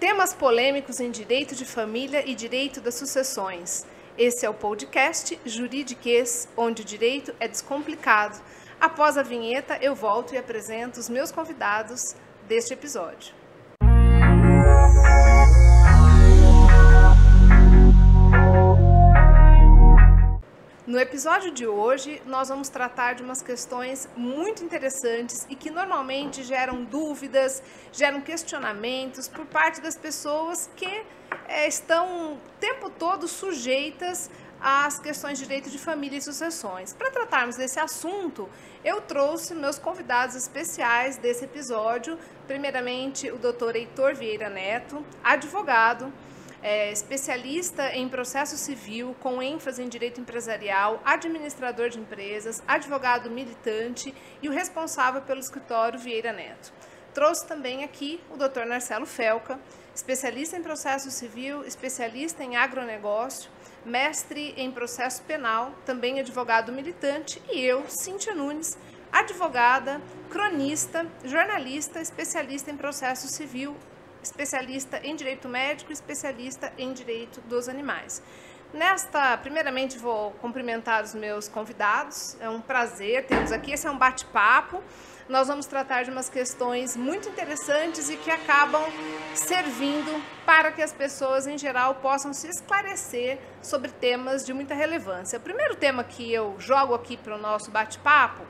Temas polêmicos em direito de família e direito das sucessões. Esse é o podcast Juridiquês, onde o direito é descomplicado. Após a vinheta, eu volto e apresento os meus convidados deste episódio. No episódio de hoje, nós vamos tratar de umas questões muito interessantes e que normalmente geram dúvidas, geram questionamentos por parte das pessoas que estão o tempo todo sujeitas às questões de direito de família e sucessões. Para tratarmos desse assunto, eu trouxe meus convidados especiais desse episódio, primeiramente o Dr. Heitor Vieira Neto, advogado, especialista em processo civil, com ênfase em direito empresarial, administrador de empresas, advogado militante e o responsável pelo escritório Vieira Neto. Trouxe também aqui o Dr. Marcelo Felca, especialista em processo civil, especialista em agronegócio, mestre em processo penal, também advogado militante, e eu, Cíntia Nunes, advogada, cronista, jornalista, especialista em processo civil, especialista em direito médico, especialista em direito dos animais. Primeiramente vou cumprimentar os meus convidados, é um prazer tê-los aqui, esse é um bate-papo. Nós vamos tratar de umas questões muito interessantes e que acabam servindo para que as pessoas em geral possam se esclarecer sobre temas de muita relevância. O primeiro tema que eu jogo aqui para o nosso bate-papo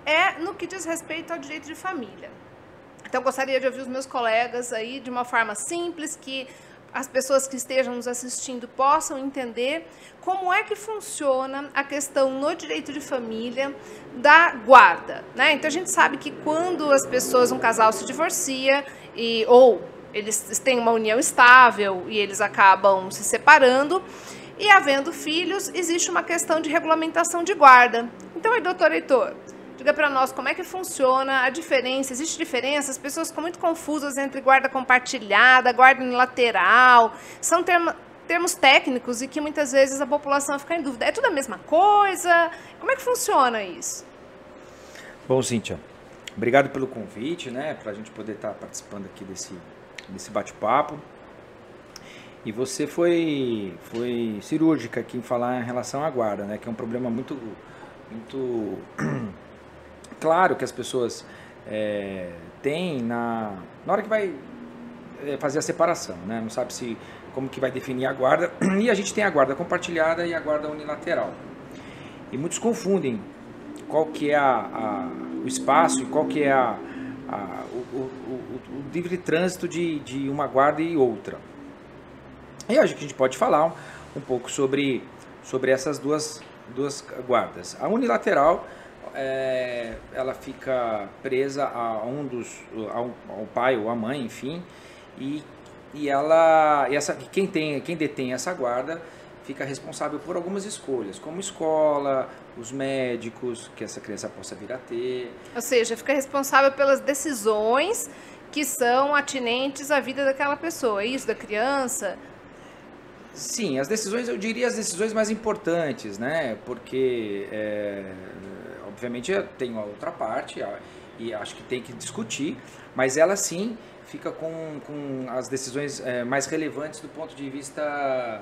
é no que diz respeito ao direito de família. Então, gostaria de ouvir os meus colegas aí de uma forma simples, que as pessoas que estejam nos assistindo possam entender como é que funciona a questão no direito de família da guarda, né? Então, a gente sabe que quando as pessoas, um casal se divorcia ou eles têm uma união estável e eles acabam se separando e havendo filhos, existe uma questão de regulamentação de guarda. Então, aí, doutor Heitor, diga para nós como é que funciona a diferença, existe diferença? As pessoas ficam muito confusas entre guarda compartilhada, guarda unilateral, são termos técnicos e que muitas vezes a população fica em dúvida. É tudo a mesma coisa? Como é que funciona isso? Bom, Cíntia, obrigado pelo convite, né, para a gente poder estar participando aqui desse bate-papo. E você foi cirúrgica aqui em falar em relação à guarda, né, que é um problema muito claro que as pessoas têm na hora que vai fazer a separação, né? Não sabe como que vai definir a guarda, e a gente tem a guarda compartilhada e a guarda unilateral. E muitos confundem qual que é o espaço e qual que é o livre trânsito de uma guarda e outra. E hoje a gente pode falar um pouco sobre essas duas guardas. A unilateral, ela fica presa ao pai ou à mãe, enfim, e quem detém essa guarda fica responsável por algumas escolhas, como escola, os médicos que essa criança possa vir a ter. Ou seja, fica responsável pelas decisões que são atinentes à vida daquela pessoa, é isso, da criança? Sim, eu diria as decisões mais importantes, né? Porque, obviamente, tem a outra parte e acho que tem que discutir, mas ela sim fica com as decisões mais relevantes do ponto de vista,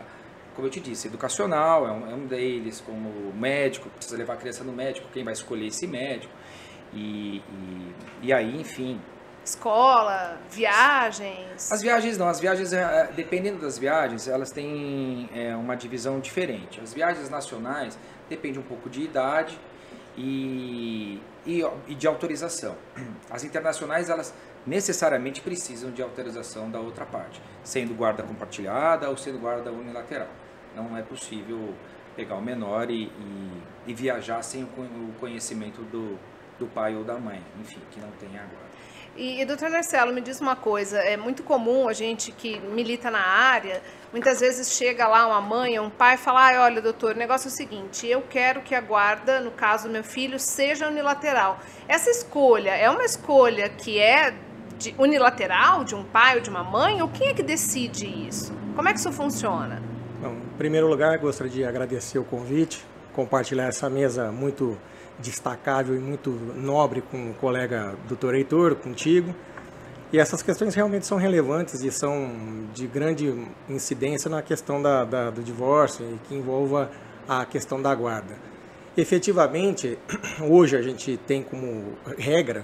como eu te disse, educacional, é um deles, como médico, precisa levar a criança no médico, quem vai escolher esse médico, e aí, enfim. Escola, viagens? As viagens não, dependendo das viagens, elas têm uma divisão diferente. As viagens nacionais dependem um pouco de idade e de autorização. As internacionais, elas necessariamente precisam de autorização da outra parte, sendo guarda compartilhada ou sendo guarda unilateral. Não é possível pegar o menor e viajar sem o conhecimento do pai ou da mãe, enfim, que não tem a guarda. E doutor Marcelo, me diz uma coisa, é muito comum a gente que milita na área, muitas vezes chega lá uma mãe ou um pai e fala, olha doutor, o negócio é o seguinte, eu quero que a guarda, no caso do meu filho, seja unilateral. Essa escolha é uma escolha que é unilateral, de um pai ou de uma mãe, ou quem é que decide isso? Como é que isso funciona? Bom, em primeiro lugar, gostaria de agradecer o convite, compartilhar essa mesa muito destacável e muito nobre com o colega Dr. Heitor, contigo. E essas questões realmente são relevantes e são de grande incidência na questão do divórcio e que envolva a questão da guarda. Efetivamente, hoje a gente tem como regra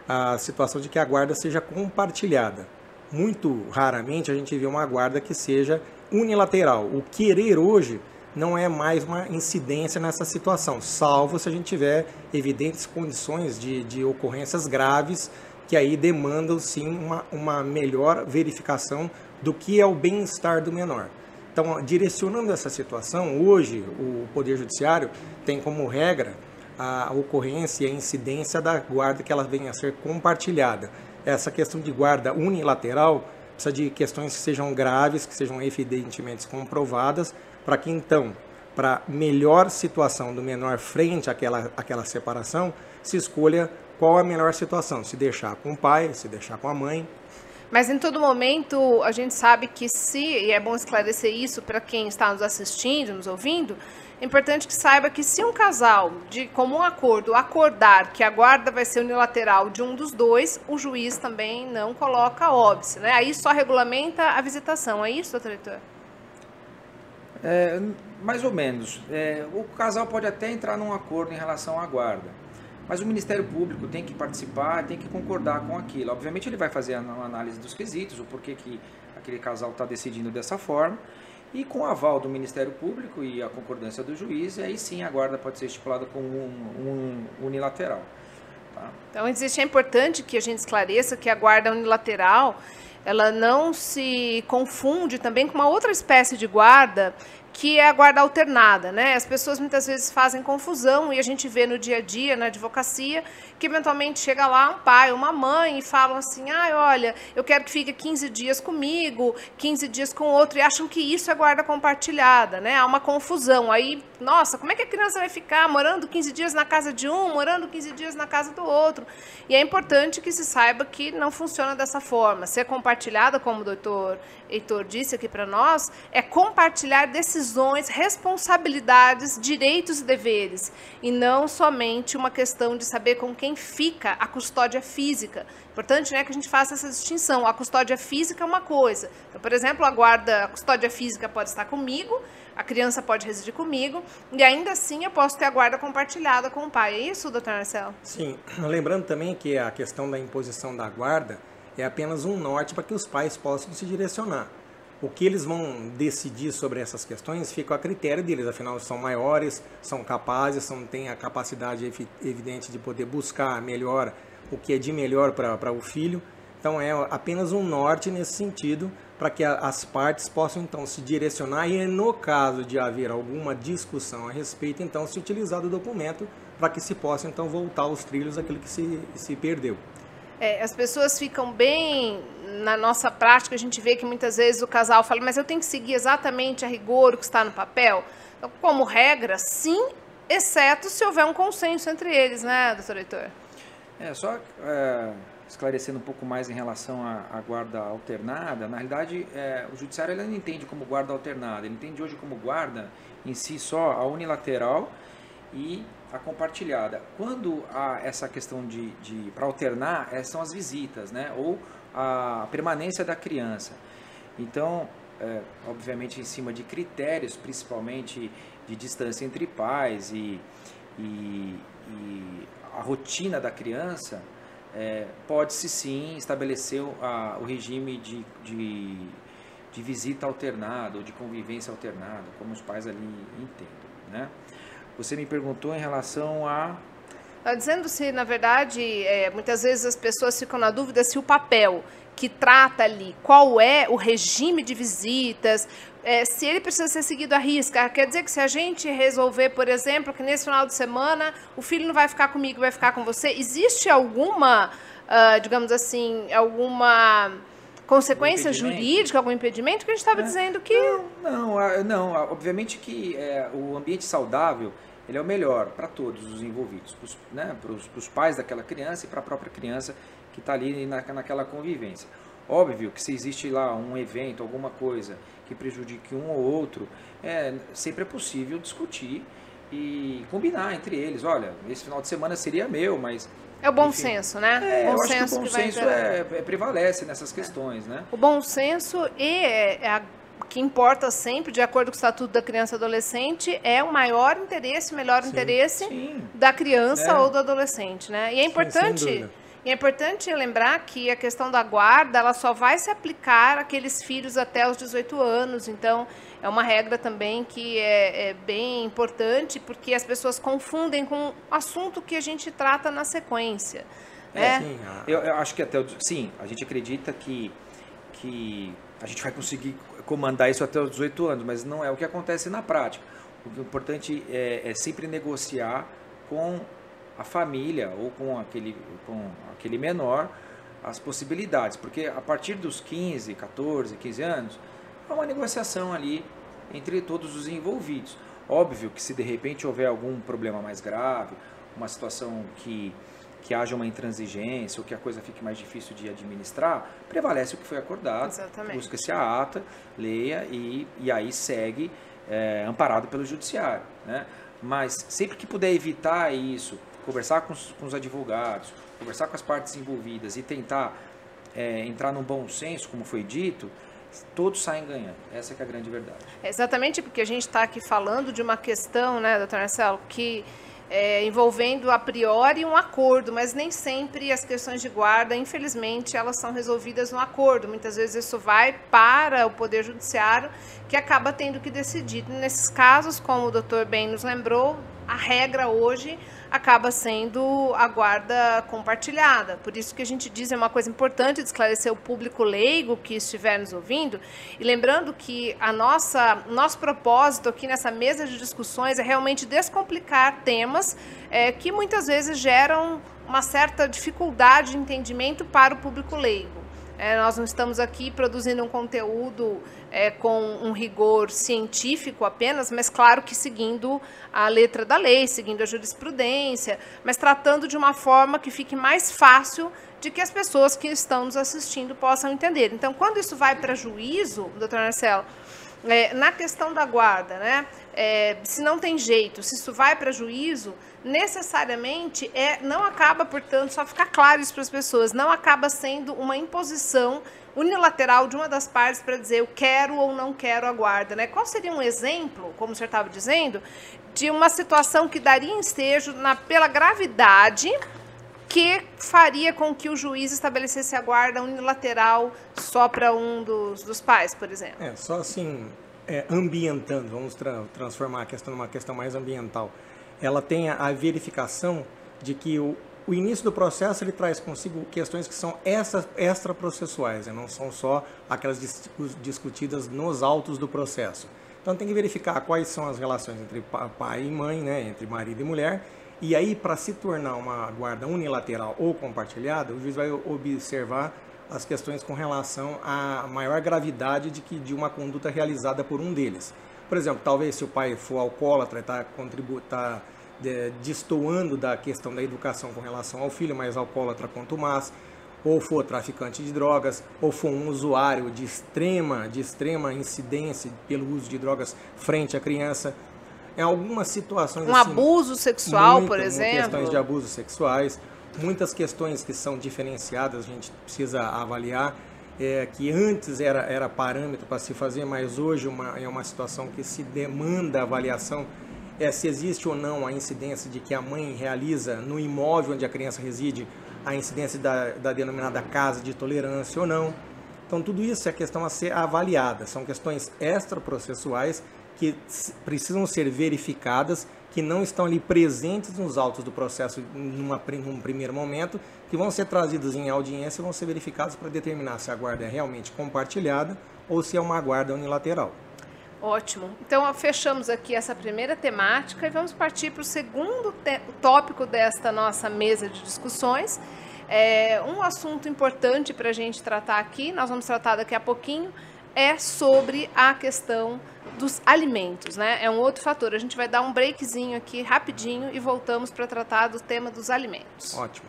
a situação de que a guarda seja compartilhada. Muito raramente a gente vê uma guarda que seja unilateral. O querer hoje não é mais uma incidência nessa situação, salvo se a gente tiver evidentes condições de ocorrências graves que aí demandam sim uma melhor verificação do que é o bem-estar do menor. Então, direcionando essa situação, hoje o Poder Judiciário tem como regra a ocorrência e a incidência da guarda que ela venha a ser compartilhada. Essa questão de guarda unilateral precisa de questões que sejam graves, que sejam evidentemente comprovadas, para que então, para melhor situação do menor frente àquela separação, se escolha qual a melhor situação, se deixar com o pai, se deixar com a mãe. Mas em todo momento a gente sabe que e é bom esclarecer isso para quem está nos assistindo, nos ouvindo, é importante que saiba que se um casal de comum acordo acordar que a guarda vai ser unilateral de um dos dois, o juiz também não coloca óbice, né? Aí só regulamenta a visitação, é isso, doutor Heitor? Mais ou menos. O casal pode até entrar num acordo em relação à guarda, mas o Ministério Público tem que participar, tem que concordar com aquilo. Obviamente ele vai fazer uma análise dos quesitos, o porquê que aquele casal está decidindo dessa forma, e com o aval do Ministério Público e a concordância do juiz, aí sim a guarda pode ser estipulada como unilateral. Tá? Então é importante que a gente esclareça que a guarda unilateral, ela não se confunde também com uma outra espécie de guarda, que é a guarda alternada, né? As pessoas muitas vezes fazem confusão e a gente vê no dia a dia, na advocacia, que eventualmente chega lá um pai, uma mãe e falam assim, olha, eu quero que fique 15 dias comigo, 15 dias com outro, e acham que isso é guarda compartilhada, né? Há uma confusão. Aí, nossa, como é que a criança vai ficar morando 15 dias na casa de um, morando 15 dias na casa do outro? E é importante que se saiba que não funciona dessa forma. Ser compartilhada, como o doutor Heitor disse aqui para nós, é compartilhar decisões, responsabilidades, direitos e deveres, e não somente uma questão de saber com quem fica a custódia física. Importante, né, que a gente faça essa distinção. A custódia física é uma coisa. Então, por exemplo, a custódia física pode estar comigo, a criança pode residir comigo, e ainda assim eu posso ter a guarda compartilhada com o pai. É isso, doutor Marcelo? Sim. Lembrando também que a questão da imposição da guarda é apenas um norte para que os pais possam se direcionar. O que eles vão decidir sobre essas questões fica a critério deles, afinal são maiores, são capazes, têm a capacidade evidente de poder buscar melhor o que é de melhor para o filho. Então é apenas um norte nesse sentido, para que as partes possam então se direcionar e, no caso de haver alguma discussão a respeito, então se utilizar do documento para que se possa então voltar aos trilhos aquilo que se perdeu. As pessoas ficam bem, na nossa prática, a gente vê que muitas vezes o casal fala, mas eu tenho que seguir exatamente a rigor o que está no papel? Então, como regra, sim, exceto se houver um consenso entre eles, né, doutor Heitor? Só esclarecendo um pouco mais em relação à guarda alternada, na realidade, o judiciário ele não entende como guarda alternada, ele entende hoje como guarda em si só a unilateral e a compartilhada. Quando há essa questão para alternar, são as visitas, né? Ou a permanência da criança. Então, obviamente em cima de critérios, principalmente de distância entre pais e a rotina da criança, pode-se sim estabelecer o regime de visita alternada ou de convivência alternada, como os pais ali entendem, né? Você me perguntou em relação a... Dizendo se, na verdade, muitas vezes as pessoas ficam na dúvida se o papel que trata ali, qual é o regime de visitas, se ele precisa ser seguido à risca. Quer dizer que se a gente resolver, por exemplo, que nesse final de semana o filho não vai ficar comigo, vai ficar com você, existe alguma, digamos assim, alguma consequência jurídica, algum impedimento, que a gente estava dizendo que... Não, obviamente que o ambiente saudável, ele é o melhor para todos os envolvidos, para os pais daquela criança e para a própria criança que está ali naquela convivência. Óbvio que se existe lá um evento, alguma coisa que prejudique um ou outro, sempre é possível discutir e combinar entre eles. Olha, esse final de semana seria meu, mas É o bom senso, né? Eu acho que o bom senso prevalece nessas questões, né? O bom senso que importa sempre, de acordo com o Estatuto da Criança e Adolescente, é o maior interesse, melhor interesse da criança ou do adolescente, né? E é importante... E é importante lembrar que a questão da guarda, ela só vai se aplicar àqueles filhos até os 18 anos. Então, é uma regra também que é bem importante, porque as pessoas confundem com o assunto que a gente trata na sequência. Sim, eu acho que sim, a gente acredita que a gente vai conseguir comandar isso até os 18 anos, mas não é o que acontece na prática. O importante é sempre negociar com a família ou com aquele menor as possibilidades, porque a partir dos 15, 14, 15 anos, há uma negociação ali entre todos os envolvidos. Óbvio que se de repente houver algum problema mais grave, uma situação que haja uma intransigência ou que a coisa fique mais difícil de administrar, prevalece o que foi acordado, busca-se a ata, leia e aí segue amparado pelo judiciário, né? Mas sempre que puder evitar isso, conversar com os advogados, conversar com as partes envolvidas e tentar entrar num bom senso, como foi dito, todos saem ganhando. Essa que é a grande verdade. Exatamente, porque a gente está aqui falando de uma questão, né, doutor Marcelo, que envolvendo a priori um acordo, mas nem sempre as questões de guarda, infelizmente, elas são resolvidas no acordo. Muitas vezes isso vai para o Poder Judiciário, que acaba tendo que decidir. Nesses casos, como o doutor bem nos lembrou, a regra hoje acaba sendo a guarda compartilhada. Por isso que a gente diz, é uma coisa importante de esclarecer o público leigo que estiver nos ouvindo. E lembrando que nosso propósito aqui nessa mesa de discussões é realmente descomplicar temas que muitas vezes geram uma certa dificuldade de entendimento para o público leigo. Nós não estamos aqui produzindo um conteúdo com um rigor científico apenas, mas claro que seguindo a letra da lei, seguindo a jurisprudência, mas tratando de uma forma que fique mais fácil de que as pessoas que estão nos assistindo possam entender. Então, quando isso vai para juízo, doutor Marcelo, na questão da guarda, né, se não tem jeito, se isso vai para juízo, necessariamente não acaba, portanto, só ficar claro isso para as pessoas, não acaba sendo uma imposição unilateral de uma das partes para dizer eu quero ou não quero a guarda, né? Qual seria um exemplo, como o senhor estava dizendo, de uma situação que daria ensejo pela gravidade que faria com que o juiz estabelecesse a guarda unilateral só para um dos pais, por exemplo? Só assim, ambientando, vamos transformar a questão numa questão mais ambiental. Ela tem a verificação de que o início do processo ele traz consigo questões que são extraprocessuais, não são só aquelas discutidas nos autos do processo. Então tem que verificar quais são as relações entre pai e mãe, né, entre marido e mulher, e aí para se tornar uma guarda unilateral ou compartilhada, o juiz vai observar as questões com relação à maior gravidade de uma conduta realizada por um deles. Por exemplo, talvez se o pai for alcoólatra, está destoando da questão da educação com relação ao filho, mas alcoólatra contumaz, ou for traficante de drogas, ou for um usuário de extrema incidência pelo uso de drogas frente à criança. Em algumas situações... abuso sexual, por exemplo. Questões de abusos sexuais, muitas questões que são diferenciadas, a gente precisa avaliar, que antes era parâmetro para se fazer, mas hoje é uma situação que se demanda avaliação, se existe ou não a incidência de que a mãe realiza no imóvel onde a criança reside, a incidência da denominada casa de tolerância ou não. Então tudo isso é questão a ser avaliada, são questões extraprocessuais que precisam ser verificadas, que não estão ali presentes nos autos do processo num primeiro momento, que vão ser trazidos em audiência e vão ser verificados para determinar se a guarda é realmente compartilhada ou se é uma guarda unilateral. Ótimo. Então, fechamos aqui essa primeira temática e vamos partir para o segundo tópico desta nossa mesa de discussões. Um assunto importante para a gente tratar aqui, nós vamos tratar daqui a pouquinho, é sobre a questão dos alimentos, né? É um outro fator. A gente vai dar um breakzinho aqui rapidinho e voltamos para tratar do tema dos alimentos. Ótimo.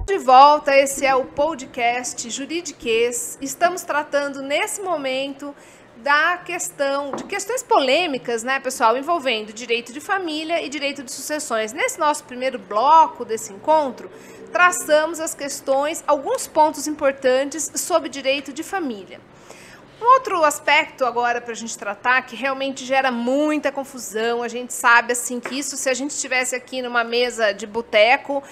De volta, esse é o podcast Juridiquês. Estamos tratando nesse momento de questões polêmicas, né, pessoal, envolvendo direito de família e direito de sucessões. Nesse nosso primeiro bloco desse encontro, traçamos as questões, alguns pontos importantes sobre direito de família. Um outro aspecto agora para a gente tratar, que realmente gera muita confusão, a gente sabe assim que isso, se a gente estivesse aqui numa mesa de boteco,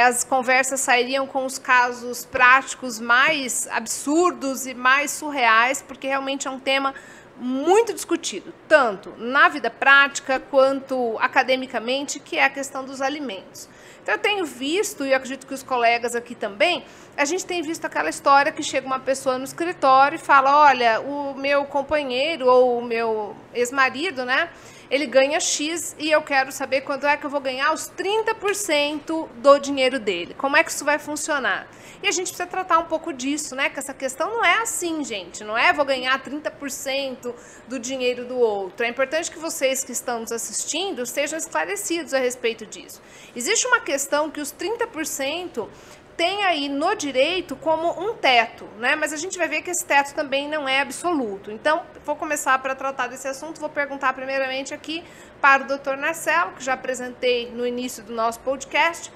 as conversas sairiam com os casos práticos mais absurdos e mais surreais, porque realmente é um tema muito discutido, tanto na vida prática quanto academicamente, que é a questão dos alimentos. Então eu tenho visto, e eu acredito que os colegas aqui também, a gente tem visto aquela história que chega uma pessoa no escritório e fala, olha, o meu companheiro ou o meu ex-marido, né, ele ganha X e eu quero saber quanto é que eu vou ganhar os 30% do dinheiro dele. Como é que isso vai funcionar? E a gente precisa tratar um pouco disso, né? Que essa questão não é assim, gente. Não é vou ganhar 30% do dinheiro do outro. É importante que vocês que estão nos assistindo sejam esclarecidos a respeito disso. Existe uma questão que os 30% tem aí no direito como um teto, né? Mas a gente vai ver que esse teto também não é absoluto. Então, vou começar para tratar desse assunto. Vou perguntar primeiramente aqui para o Dr. Narcelo, que já apresentei no início do nosso podcast,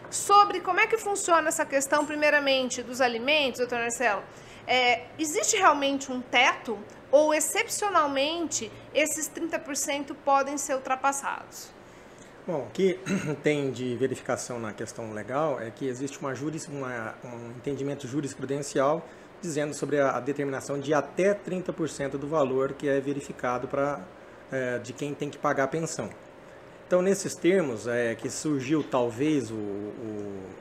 sobre como é que funciona essa questão, primeiramente, dos alimentos, doutor Narcelo. Existe realmente um teto ou, excepcionalmente, esses 30% podem ser ultrapassados? Bom, o que tem de verificação na questão legal é que existe um entendimento jurisprudencial dizendo sobre a determinação de até 30% do valor que é verificado de quem tem que pagar a pensão. Então, nesses termos, que surgiu talvez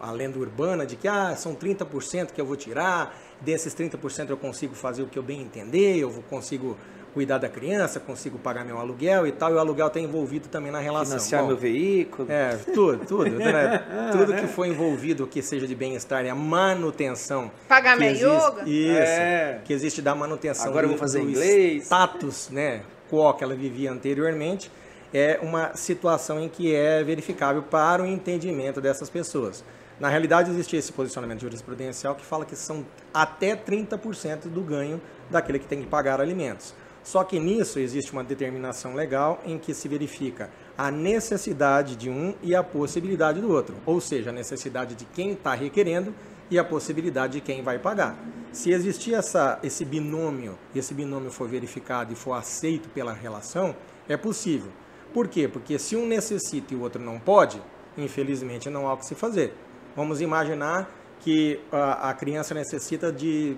a lenda urbana de que são 30% que eu vou tirar, desses 30% eu consigo fazer o que eu bem entender, eu consigo cuidar da criança, consigo pagar meu aluguel e tal, e o aluguel está envolvido também na relação. Financiar meu veículo. Tudo, né? Tudo que for envolvido, que seja de bem-estar, e a manutenção. Pagar minha yoga? Isso, que existe da manutenção. Agora eu vou fazer inglês. Status, né, qual que ela vivia anteriormente, é uma situação em que é verificável para o entendimento dessas pessoas. Na realidade, existe esse posicionamento jurisprudencial que fala que são até 30% do ganho daquele que tem que pagar alimentos. Só que nisso existe uma determinação legal em que se verifica a necessidade de um e a possibilidade do outro. Ou seja, a necessidade de quem está requerendo e a possibilidade de quem vai pagar. Se existir esse binômio for verificado e for aceito pela relação, é possível. Por quê? Porque se um necessita e o outro não pode, infelizmente não há o que se fazer. Vamos imaginar que a criança necessita de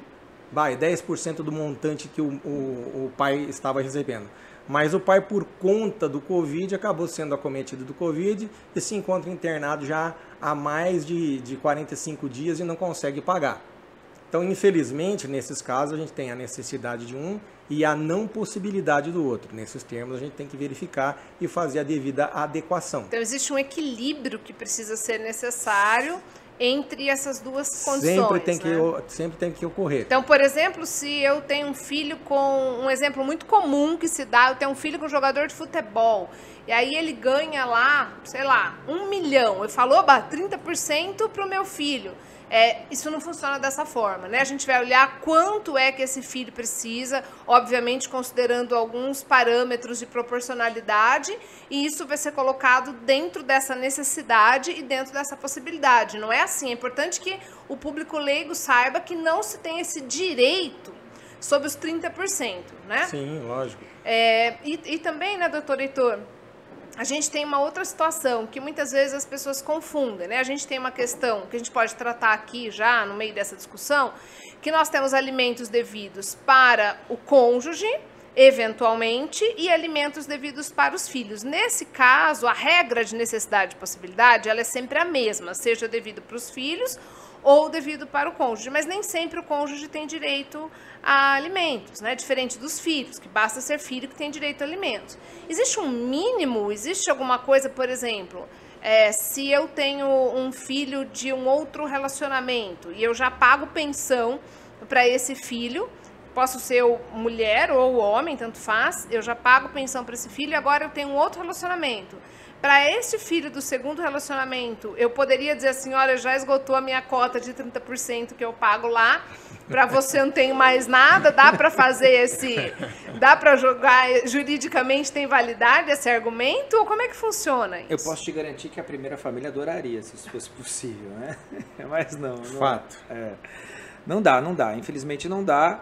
10% do montante que o pai estava recebendo. Mas o pai, por conta do Covid, acabou sendo acometido do Covid e se encontra internado já há mais de 45 dias e não consegue pagar. Então, infelizmente, nesses casos, a gente tem a necessidade de um e a não possibilidade do outro. Nesses termos, a gente tem que verificar e fazer a devida adequação. Então, existe um equilíbrio que precisa ser necessário entre essas duas condições. Sempre tem que ocorrer. Então, por exemplo, se eu tenho um filho com um exemplo muito comum que se dá, eu tenho um filho com um jogador de futebol, e aí ele ganha lá, sei lá, 1 milhão. Eu falo, 30% para o meu filho. Isso não funciona dessa forma, né? A gente vai olhar quanto é que esse filho precisa, obviamente considerando alguns parâmetros de proporcionalidade, e isso vai ser colocado dentro dessa necessidade e dentro dessa possibilidade. Não é assim, é importante que o público leigo saiba que não se tem esse direito sobre os 30%, né? Sim, lógico. E também, né, doutor Heitor, a gente tem uma outra situação que muitas vezes as pessoas confundem, né? A gente tem uma questão que a gente pode tratar aqui já no meio dessa discussão, que nós temos alimentos devidos para o cônjuge, eventualmente, e alimentos devidos para os filhos. Nesse caso, a regra de necessidade e possibilidade, ela é sempre a mesma, seja devido para os filhos ou devido para o cônjuge, mas nem sempre o cônjuge tem direito a alimentos, né? Diferente dos filhos, que basta ser filho que tem direito a alimentos. Existe um mínimo, existe alguma coisa, por exemplo, se eu tenho um filho de um outro relacionamento e eu já pago pensão para esse filho, posso ser mulher ou homem, tanto faz, eu já pago pensão para esse filho e agora eu tenho um outro relacionamento. Para esse filho do segundo relacionamento, eu poderia dizer assim, olha, já esgotou a minha cota de 30% que eu pago lá, para você não tem mais nada, dá para fazer dá para jogar, juridicamente tem validade esse argumento, ou como é que funciona isso? Eu posso te garantir que a primeira família adoraria, se isso fosse possível, né? Mas não. Fato. Não dá, infelizmente não dá,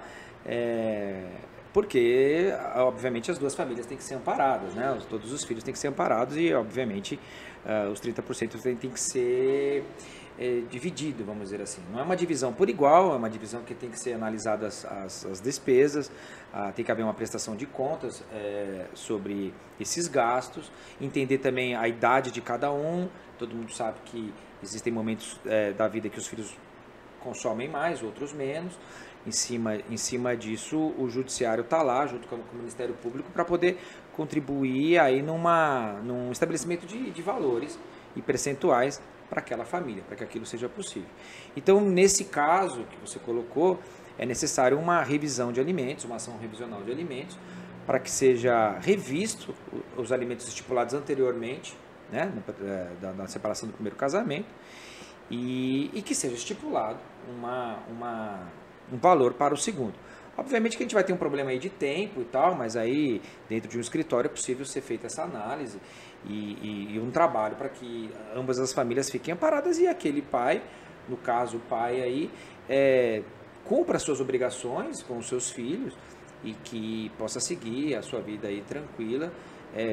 porque, obviamente, as duas famílias têm que ser amparadas, né? Todos os filhos têm que ser amparados e, obviamente, os 30% têm que ser dividido, vamos dizer assim. Não é uma divisão por igual, é uma divisão que tem que ser analisadas as despesas, tem que haver uma prestação de contas sobre esses gastos, entender também a idade de cada um. Todo mundo sabe que existem momentos da vida que os filhos consomem mais, outros menos. Em cima disso, o judiciário está lá, junto com o Ministério Público, para poder contribuir aí num estabelecimento de valores e percentuais para aquela família, para que aquilo seja possível. Então, nesse caso que você colocou, é necessário uma revisão de alimentos, uma ação revisional de alimentos, para que seja revisto os alimentos estipulados anteriormente, né, da separação do primeiro casamento, e que seja estipulado um valor para o segundo. Obviamente que a gente vai ter um problema aí de tempo e tal, mas aí dentro de um escritório é possível ser feita essa análise e um trabalho para que ambas as famílias fiquem amparadas e aquele pai, no caso o pai aí, cumpra suas obrigações com os seus filhos e que possa seguir a sua vida aí tranquila,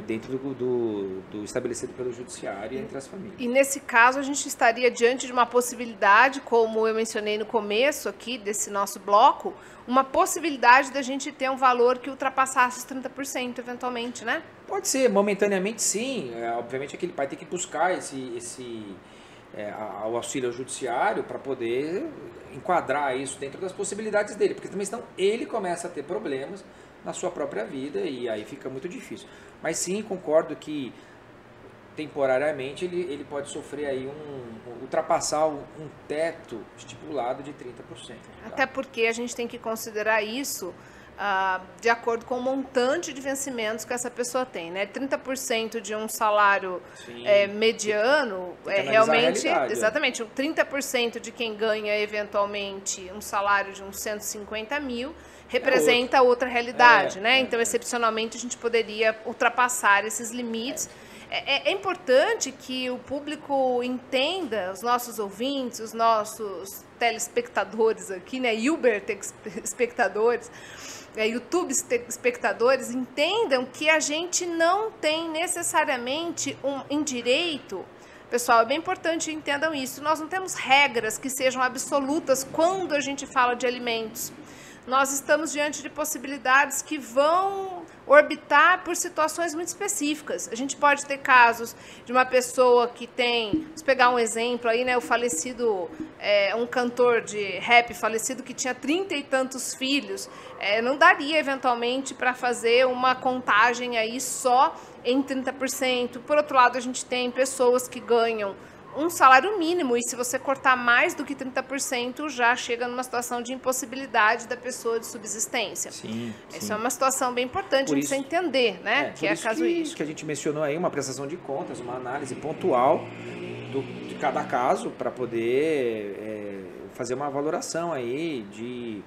dentro do estabelecido pelo judiciário entre as famílias. E nesse caso a gente estaria diante de uma possibilidade, como eu mencionei no começo aqui desse nosso bloco, uma possibilidade da gente ter um valor que ultrapassasse os 30% eventualmente, né? Pode ser, momentaneamente sim. Obviamente aquele pai tem que buscar o auxílio ao judiciário para poder enquadrar isso dentro das possibilidades dele, porque também senão ele começa a ter problemas na sua própria vida e aí fica muito difícil. Mas sim, concordo que temporariamente ele pode sofrer aí ultrapassar um teto estipulado de 30%. Tá? Até porque a gente tem que considerar isso de acordo com o montante de vencimentos que essa pessoa tem, né? 30% de um salário mediano realmente, exatamente, 30% de quem ganha eventualmente um salário de uns 150 mil representa outra realidade, né? Então, excepcionalmente, a gente poderia ultrapassar esses limites. É importante que o público entenda, os nossos ouvintes, os nossos telespectadores aqui, né? Uber espectadores, YouTube espectadores, entendam que a gente não tem necessariamente em direito. Pessoal, é bem importante que entendam isso. Nós não temos regras que sejam absolutas quando a gente fala de alimentos. Nós estamos diante de possibilidades que vão orbitar por situações muito específicas. A gente pode ter casos de uma pessoa que tem, vamos pegar um exemplo aí, né, o falecido, um cantor de rap falecido que tinha 30 e tantos filhos, não daria eventualmente para fazer uma contagem aí só em 30%. Por outro lado, a gente tem pessoas que ganham um salário mínimo, e se você cortar mais do que 30%, já chega numa situação de impossibilidade da pessoa de subsistência. Sim. Isso é uma situação bem importante de você entender, né? Que é casuístico. Que a gente mencionou aí, uma prestação de contas, uma análise pontual de cada caso, para poder fazer uma valoração aí de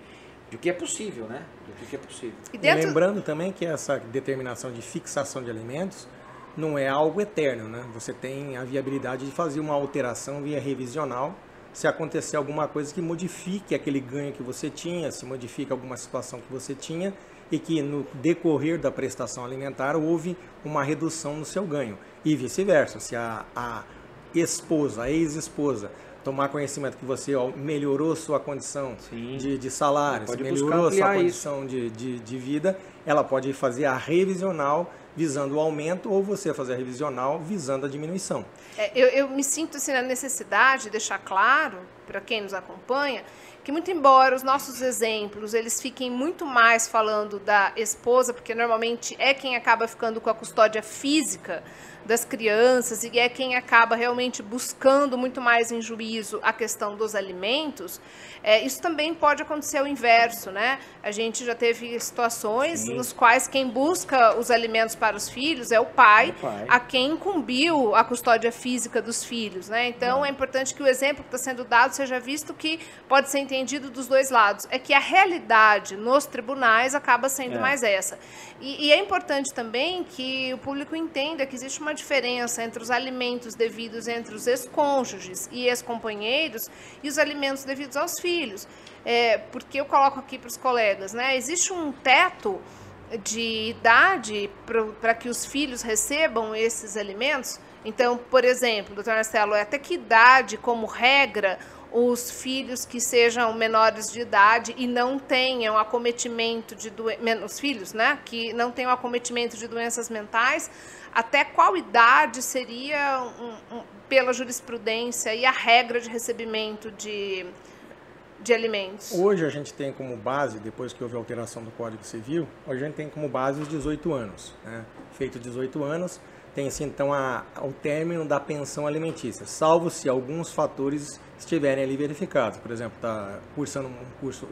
que é possível, né? Do que é possível. E lembrando também que essa determinação de fixação de alimentos não é algo eterno, né? Você tem a viabilidade de fazer uma alteração via revisional, se acontecer alguma coisa que modifique aquele ganho que você tinha, se modifique alguma situação que você tinha e que no decorrer da prestação alimentar houve uma redução no seu ganho. E vice-versa, se a esposa, a ex-esposa, tomar conhecimento que você melhorou sua condição de salário, melhorou sua condição de vida, ela pode fazer a revisional visando o aumento, ou você fazer a revisional visando a diminuição. Eu me sinto assim, na necessidade de deixar claro, para quem nos acompanha, que muito embora os nossos exemplos, eles fiquem muito mais falando da esposa, porque normalmente é quem acaba ficando com a custódia física das crianças e é quem acaba realmente buscando muito mais em juízo a questão dos alimentos, isso também pode acontecer ao inverso, né? A gente já teve situações nos quais quem busca os alimentos para os filhos é o pai, a quem incumbiu a custódia física dos filhos, né? Então é importante que o exemplo que está sendo dado seja visto que pode ser entendido dos dois lados. É que a realidade nos tribunais acaba sendo mais essa. E é importante também que o público entenda que existe uma diferença entre os alimentos devidos entre os ex-cônjuges e ex-companheiros e os alimentos devidos aos filhos. Porque eu coloco aqui para os colegas, né? Existe um teto de idade para que os filhos recebam esses alimentos. Então, por exemplo, doutor Marcelo, até que idade, como regra, os filhos que sejam menores de idade e não tenham acometimento de os filhos, né, que não tenham acometimento de doenças mentais, até qual idade seria pela jurisprudência e a regra de recebimento de alimentos? Hoje a gente tem como base, depois que houve a alteração do Código Civil, hoje a gente tem como base os 18 anos, né? Feito 18 anos, tem-se então o término da pensão alimentícia, salvo se alguns fatores estiverem ali verificados. Por exemplo, está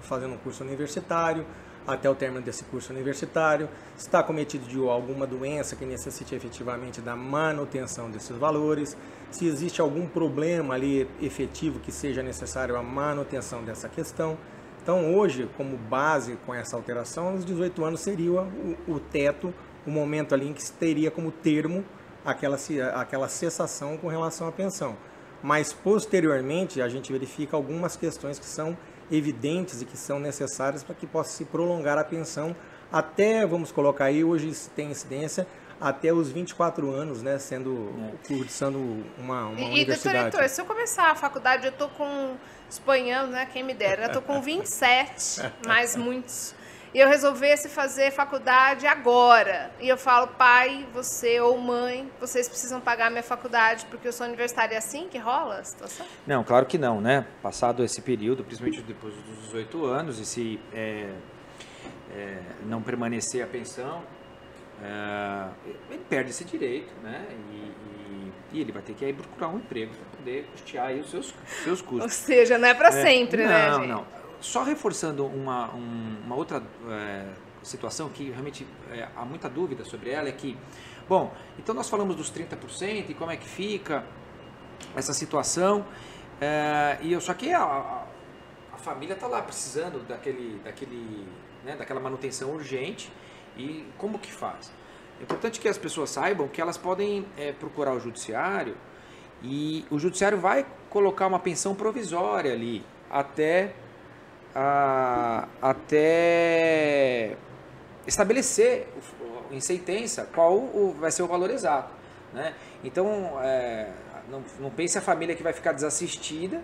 fazendo um curso universitário, até o término desse curso universitário, está cometido de alguma doença que necessite efetivamente da manutenção desses valores, se existe algum problema ali efetivo que seja necessário a manutenção dessa questão. Então hoje, como base com essa alteração, os 18 anos seria o teto, o momento ali em que se teria como termo aquela cessação com relação à pensão. Mas posteriormente a gente verifica algumas questões que são evidentes e que são necessárias para que possa se prolongar a pensão até, vamos colocar aí, hoje tem incidência, até os 24 anos, né, cursando uma universidade. Doutor Heitor, se eu começar a faculdade, eu estou com, espanhando, né, quem me dera, eu estou com 27, mais muitos, e eu resolvesse fazer faculdade agora, e eu falo, pai, você ou mãe, vocês precisam pagar minha faculdade porque eu sou universitária. É assim que rola a situação? Não, claro que não, né? Passado esse período, principalmente depois dos 18 anos, e se não permanecer a pensão, ele perde esse direito, né? E ele vai ter que aí procurar um emprego para poder custear aí os seus custos. Ou seja, não é para sempre, né, gente? Não. Só reforçando uma outra situação que realmente há muita dúvida sobre ela, é que, bom, então nós falamos dos 30% e como é que fica essa situação, só que a família está lá precisando daquela manutenção urgente, e como que faz? É importante que as pessoas saibam que elas podem procurar o judiciário, e o judiciário vai colocar uma pensão provisória ali até estabelecer em sentença qual vai ser o valor exato, né? Então, não pense a família que vai ficar desassistida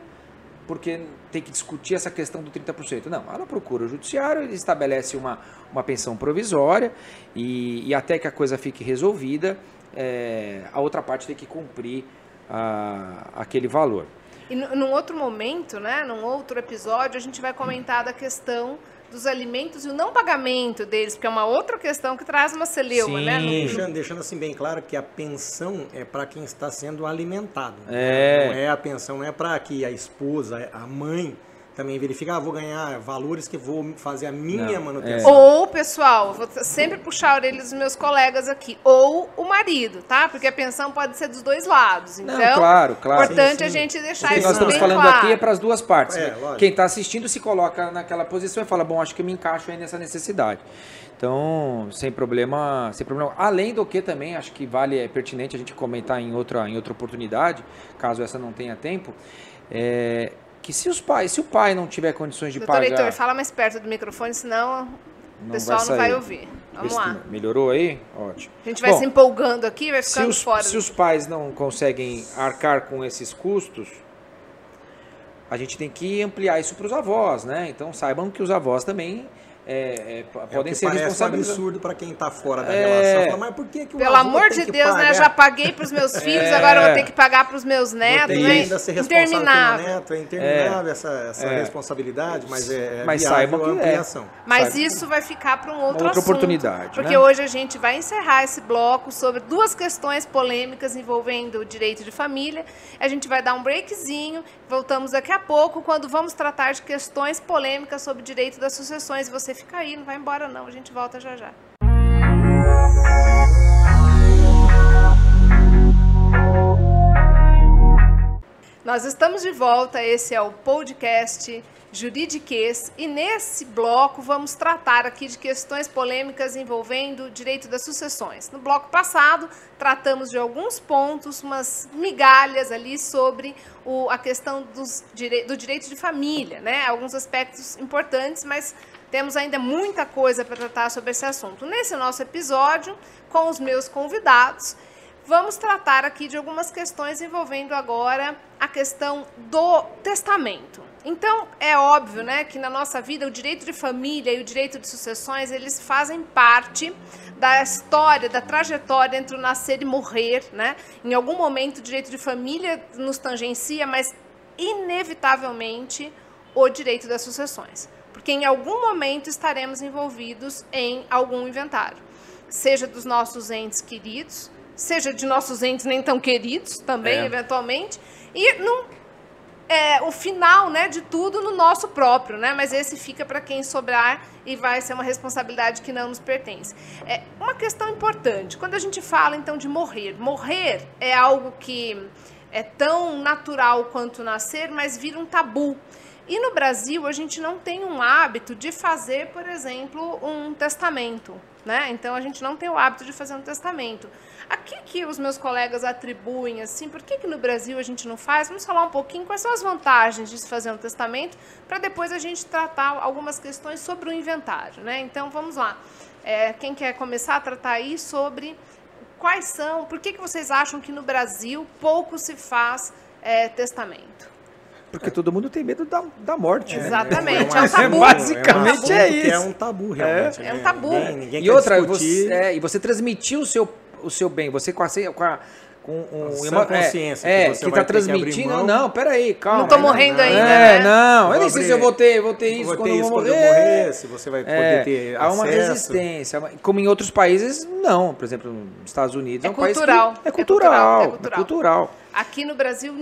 porque tem que discutir essa questão do 30%. Não, ela procura o judiciário, ele estabelece uma pensão provisória e até que a coisa fique resolvida, a outra parte tem que cumprir aquele valor. E num outro momento, né, num outro episódio, a gente vai comentar da questão dos alimentos e o não pagamento deles, porque é uma outra questão que traz uma celeuma, né? Deixando assim bem claro que a pensão é para quem está sendo alimentado. A pensão não é para que a esposa, a mãe também verificar, vou ganhar valores que vou fazer a minha manutenção. Ou, pessoal, vou sempre puxar a orelha dos meus colegas aqui, ou o marido, tá? Porque a pensão pode ser dos dois lados. Então, claro. Importante a gente deixar isso bem claro. O que nós estamos falando aqui é para as duas partes. Né? Quem está assistindo se coloca naquela posição e fala, bom, acho que eu me encaixo aí nessa necessidade. Então, sem problema. Além do que também, acho que é pertinente a gente comentar em outra oportunidade, caso essa não tenha tempo, que se o pai não tiver condições de pagar... Doutor Heitor, fala mais perto do microfone, senão o pessoal não vai ouvir. Vamos lá. Melhorou aí? Ótimo. A gente vai se empolgando aqui, vai ficando fora. Se os pais não conseguem arcar com esses custos, a gente tem que ampliar isso para os avós, né? Então saibam que os avós também podem ser parece responsabilizados. um absurdo para quem está fora da relação. Fala, mas por que o Pelo avô amor tem de que Deus, pagar? né? Já paguei para os meus filhos, agora eu vou ter que pagar para os meus netos, Tem né? ainda ser responsável pelo Interminável. neto, é interminável essa responsabilidade, mas Mas viável saibam a que ampliação. Mas Sabe? isso vai ficar para um outro outra assunto, oportunidade, porque né? hoje a gente vai encerrar esse bloco sobre 2 questões polêmicas envolvendo o direito de família. A gente vai dar um breakzinho, voltamos daqui a pouco, quando vamos tratar de questões polêmicas sobre o direito das sucessões. Você fica aí, não vai embora não, a gente volta já já. Nós estamos de volta, esse é o podcast Juridiquês e nesse bloco vamos tratar aqui de questões polêmicas envolvendo o direito das sucessões. No bloco passado tratamos de alguns pontos, umas migalhas ali sobre a questão do direito de família, né? Alguns aspectos importantes, mas temos ainda muita coisa para tratar sobre esse assunto. Nesse nosso episódio, com os meus convidados, vamos tratar aqui de algumas questões envolvendo agora a questão do testamento. Então, é óbvio, né, que na nossa vida o direito de família e o direito de sucessões, eles fazem parte da história, da trajetória entre o nascer e morrer, né? Em algum momento o direito de família nos tangencia, mas inevitavelmente o direito das sucessões. Porque em algum momento estaremos envolvidos em algum inventário. Seja dos nossos entes queridos, seja de nossos entes nem tão queridos também, eventualmente, e o final, né, de tudo no nosso próprio, né, mas esse fica para quem sobrar e vai ser uma responsabilidade que não nos pertence. É uma questão importante, quando a gente fala então de morrer é algo que é tão natural quanto nascer, mas vira um tabu. E no Brasil, a gente não tem um hábito de fazer, por exemplo, um testamento, né? Então, a gente não tem o hábito de fazer um testamento. Aqui que os meus colegas atribuem, assim, por que no Brasil a gente não faz? Vamos falar um pouquinho quais são as vantagens de se fazer um testamento, para depois a gente tratar algumas questões sobre o inventário, né? Então, vamos lá. Quem quer começar a tratar aí sobre quais são, por que vocês acham que no Brasil pouco se faz testamento? Porque todo mundo tem medo da morte. Exatamente, é um tabu. Basicamente é isso. É um tabu, realmente. É um tabu. Ninguém E quer outra, discutir. você transmitir o seu bem, você com sã consciência que você que vai tá ter que abrir transmitindo. mão. Não, peraí, calma. Não tô morrendo ainda, né? Não, eu nem sei abrir- se eu vou ter isso quando eu morrer. se você vai poder ter Há uma acesso. resistência. Como em outros países, não. Por exemplo, nos Estados Unidos é um cultural. país que é cultural. É cultural. Aqui no Brasil,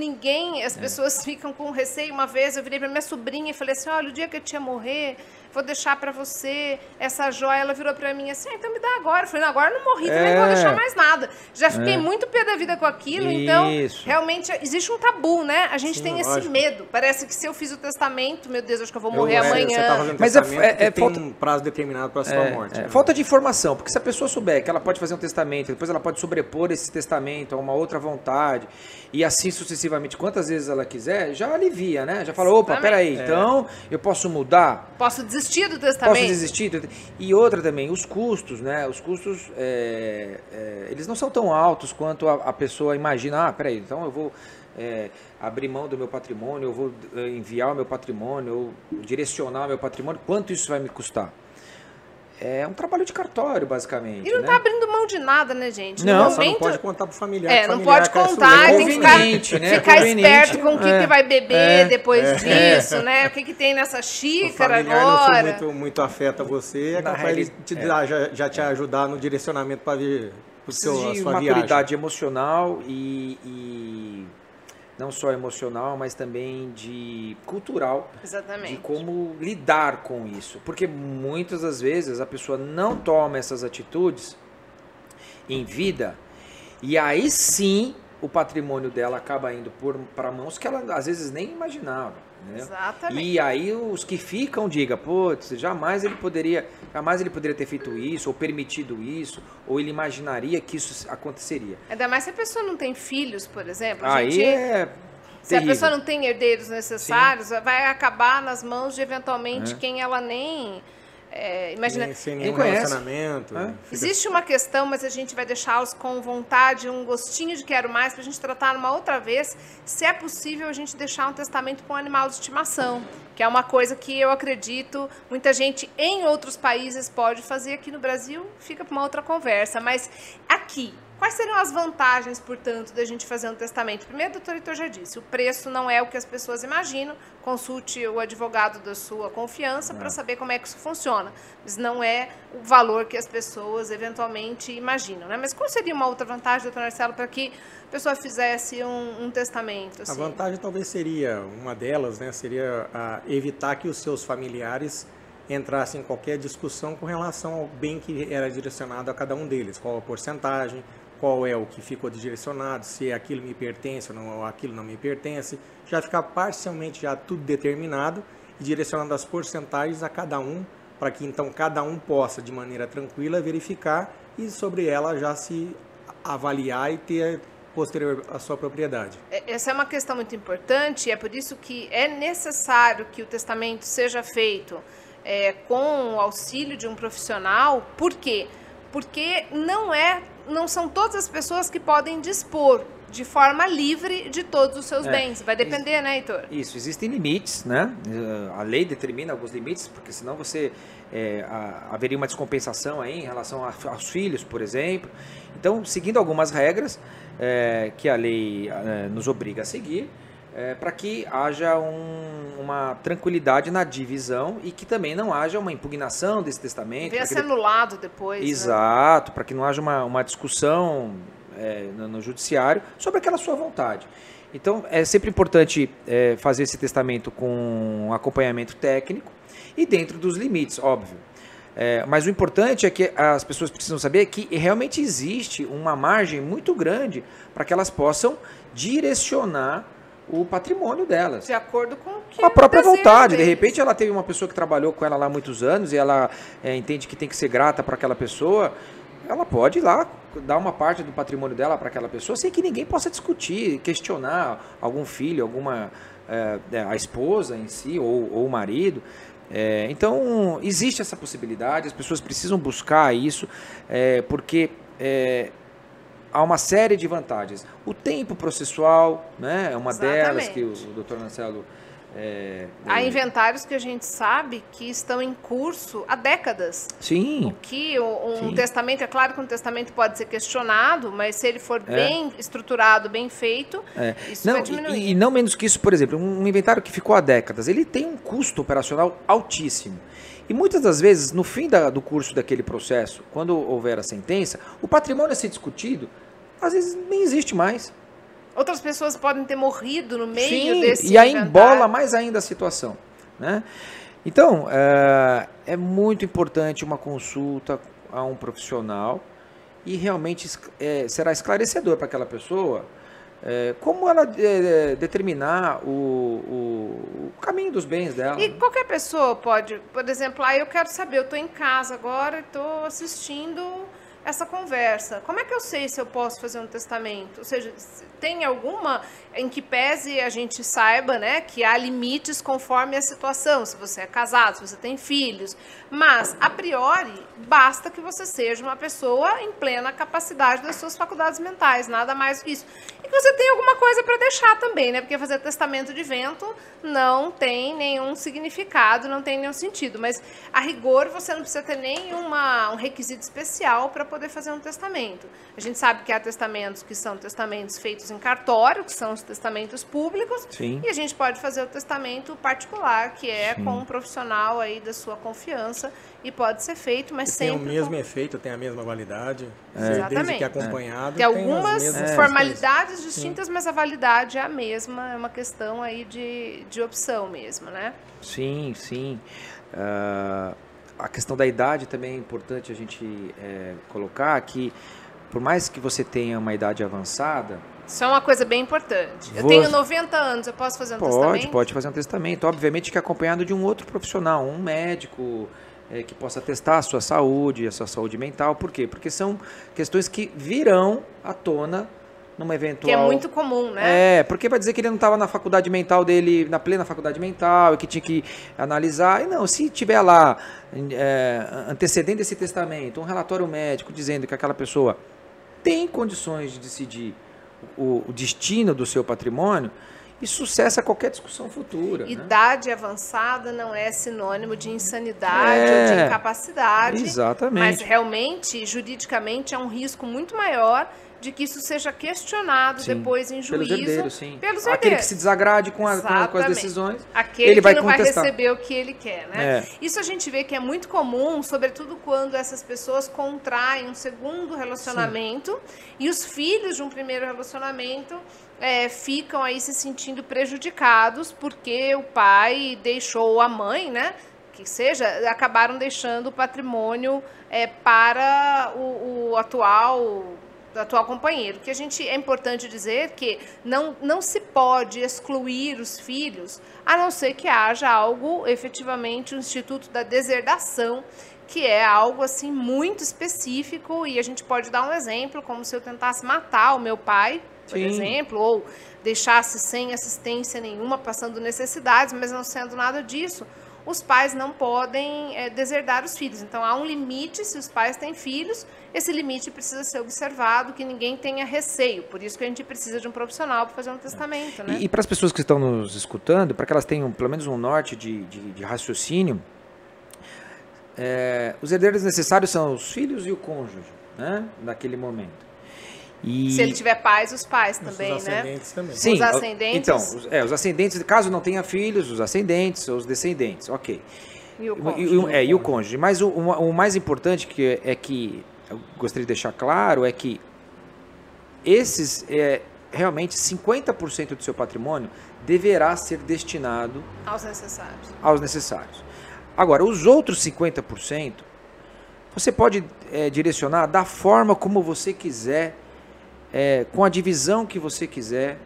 as pessoas ficam com receio. Uma vez eu virei para minha sobrinha e falei assim, olha, o dia que a tia morrer, vou deixar para você essa joia. Ela virou para mim assim, então me dá agora. Eu falei, não, agora eu não morri, também não vou deixar mais nada. Já fiquei muito pé da vida com aquilo, então realmente existe um tabu, né? A gente tem esse medo. Parece que se eu fiz o testamento, meu Deus, acho que eu vou morrer amanhã. Você tá fazendo Mas testamento falta tem um prazo determinado para a sua morte. Né? Falta de informação, porque se a pessoa souber que ela pode fazer um testamento, depois ela pode sobrepor esse testamento a uma outra vontade, e assim sucessivamente, quantas vezes ela quiser, já alivia, né? Já fala, opa, peraí, então eu posso mudar? Posso desistir do testamento? Posso desistir? E outra também, os custos, né? Os custos, eles não são tão altos quanto a pessoa imagina, peraí, então eu vou abrir mão do meu patrimônio, eu vou enviar o meu patrimônio, ou direcionar o meu patrimônio, quanto isso vai me custar? É um trabalho de cartório, basicamente. E não tá abrindo mão de nada, né, gente? Não, no Só momento, não pode contar pro familiar. não pode contar, tem que ficar esperto com o que vai beber depois disso, né? O que tem nessa xícara agora. O agora. familiar não foi muito afeto a você, é capaz ele já te ajudar no direcionamento para ver a sua viagem. Maturidade emocional e não só emocional, mas também de cultural. Exatamente. De como lidar com isso. Porque muitas das vezes a pessoa não toma essas atitudes em vida e aí sim o patrimônio dela acaba indo para mãos que ela às vezes nem imaginava. Entendeu? Exatamente. E aí os que ficam digam, putz, jamais ele poderia ter feito isso, ou permitido isso, ou ele imaginaria que isso aconteceria. Ainda mais se a pessoa não tem filhos, por exemplo. Aí se a pessoa não tem herdeiros necessários, vai acabar nas mãos de eventualmente quem ela nem imagina, sem nenhum conhece. relacionamento. Existe uma questão, mas a gente vai deixá-los com vontade, um gostinho de quero mais, para a gente tratar numa outra vez, se é possível a gente deixar um testamento para um animal de estimação, que é uma coisa que eu acredito, muita gente em outros países pode fazer. Aqui no Brasil fica para uma outra conversa, mas aqui, quais seriam as vantagens, portanto, da gente fazer um testamento? Primeiro, o doutor Heitor já disse, o preço não é o que as pessoas imaginam, consulte o advogado da sua confiança para saber como é que isso funciona, mas não é o valor que as pessoas eventualmente imaginam, né? Mas qual seria uma outra vantagem, doutor Marcelo, para que a pessoa fizesse um testamento? Assim? A vantagem talvez seria, uma delas, né, seria evitar que os seus familiares entrassem em qualquer discussão com relação ao bem que era direcionado a cada um deles, qual a porcentagem, qual é o que ficou direcionado, se aquilo me pertence ou aquilo não me pertence, já ficar parcialmente já tudo determinado e direcionando as porcentagens a cada um, para que então cada um possa de maneira tranquila verificar e sobre ela já se avaliar e ter posterior à sua propriedade. Essa é uma questão muito importante e é por isso que é necessário que o testamento seja feito com o auxílio de um profissional. Por quê? Porque não são todas as pessoas que podem dispor de forma livre de todos os seus bens. Vai depender, né, Heitor? Isso, existem limites, né? A lei determina alguns limites, porque senão haveria uma descompensação aí em relação aos filhos, por exemplo. Então, seguindo algumas regras que a lei nos obriga a seguir, para que haja uma tranquilidade na divisão e que também não haja uma impugnação desse testamento. Venha ser anulado depois. Exato, né? Para que não haja uma discussão no judiciário sobre aquela sua vontade. Então, é sempre importante fazer esse testamento com acompanhamento técnico e dentro dos limites, óbvio. Mas o importante é que as pessoas precisam saber que realmente existe uma margem muito grande para que elas possam direcionar o patrimônio delas. De acordo com o que a própria vontade. Deles. De repente ela teve uma pessoa que trabalhou com ela lá há muitos anos e ela entende que tem que ser grata para aquela pessoa. Ela pode ir lá dar uma parte do patrimônio dela para aquela pessoa sem que ninguém possa discutir, questionar algum filho, a esposa em si ou o marido. Então existe essa possibilidade, as pessoas precisam buscar isso, porque há uma série de vantagens. O tempo processual, né, é uma delas que o doutor Marcelo... Há inventários que a gente sabe que estão em curso há décadas. Sim. Um testamento, é claro que um testamento pode ser questionado, mas se ele for bem estruturado, bem feito, isso vai diminuir. E não menos que isso, por exemplo, um inventário que ficou há décadas, ele tem um custo operacional altíssimo. E muitas das vezes, no fim do curso daquele processo, quando houver a sentença, o patrimônio a ser discutido, às vezes nem existe mais. Outras pessoas podem ter morrido no meio desse e aí embola mais ainda a situação, né? Então, é muito importante uma consulta a um profissional e realmente será esclarecedor para aquela pessoa como ela determinar o caminho dos bens dela. E qualquer pessoa pode, por exemplo, eu quero saber, eu estou em casa agora, estou assistindo essa conversa. Como é que eu sei se eu posso fazer um testamento? Ou seja, tem alguma em que pese a gente saiba, né, que há limites conforme a situação, se você é casado, se você tem filhos, mas, a priori, basta que você seja uma pessoa em plena capacidade das suas faculdades mentais, nada mais do que isso. E que você tenha alguma coisa para deixar também, né, porque fazer testamento de vento não tem nenhum significado, não tem nenhum sentido, mas, a rigor, você não precisa ter um requisito especial para poder fazer um testamento. A gente sabe que há testamentos que são testamentos feitos em cartório, que são os testamentos públicos. Sim. E a gente pode fazer o testamento particular, que é com um profissional aí da sua confiança, e pode ser feito, mas sempre... Tem o mesmo efeito, tem a mesma validade, Exatamente. Desde que acompanhado. Tem algumas formalidades distintas, mas a validade é a mesma, é uma questão aí de opção mesmo, né? Sim, sim. A questão da idade também é importante a gente colocar que, por mais que você tenha uma idade avançada... Isso é uma coisa bem importante. Eu tenho 90 anos, eu posso fazer um testamento? Pode fazer um testamento. Obviamente que acompanhado de um outro profissional, um médico que possa testar a sua saúde mental. Por quê? Porque são questões que virão à tona numa eventual... Que é muito comum, né? Porque vai dizer que ele não estava na faculdade mental dele, na plena faculdade mental, e que tinha que analisar. E não, se tiver lá, antecedendo esse testamento, um relatório médico dizendo que aquela pessoa tem condições de decidir o destino do seu patrimônio, isso cessa qualquer discussão futura. Idade avançada não é sinônimo de insanidade ou de incapacidade. Exatamente. Mas realmente, juridicamente, é um risco muito maior de que isso seja questionado depois em juízo. Pelos herdeiros, sim. Pelos Aquele herdeiros. que se desagrade com as decisões, aquele ele vai que não contestar. vai receber o que ele quer, né? Isso a gente vê que é muito comum, sobretudo quando essas pessoas contraem um segundo relacionamento e os filhos de um primeiro relacionamento ficam aí se sentindo prejudicados porque o pai deixou a mãe, né? Que seja, acabaram deixando o patrimônio para o atual companheiro. Que é importante dizer que não se pode excluir os filhos, a não ser que haja algo, efetivamente, o Instituto da Deserdação, que é algo assim muito específico, e a gente pode dar um exemplo, como se eu tentasse matar o meu pai, por exemplo, ou deixasse sem assistência nenhuma, passando necessidades, mas não sendo nada disso. Os pais não podem deserdar os filhos. Então, há um limite, se os pais têm filhos, esse limite precisa ser observado, que ninguém tenha receio. Por isso que a gente precisa de um profissional para fazer um testamento. Né? E para as pessoas que estão nos escutando, para que elas tenham pelo menos um norte de raciocínio, os herdeiros necessários são os filhos e o cônjuge, né? Naquele momento. E... Se ele tiver pais, os pais também, os ascendentes também. Sim, os ascendentes. Então, os ascendentes, caso não tenha filhos, os ascendentes, os descendentes, ok. E o cônjuge. E o cônjuge. Mas o mais importante que eu gostaria de deixar claro é que esses, realmente 50% do seu patrimônio deverá ser destinado aos necessários. Agora, os outros 50%, você pode direcionar da forma como você quiser, com a divisão que você quiser,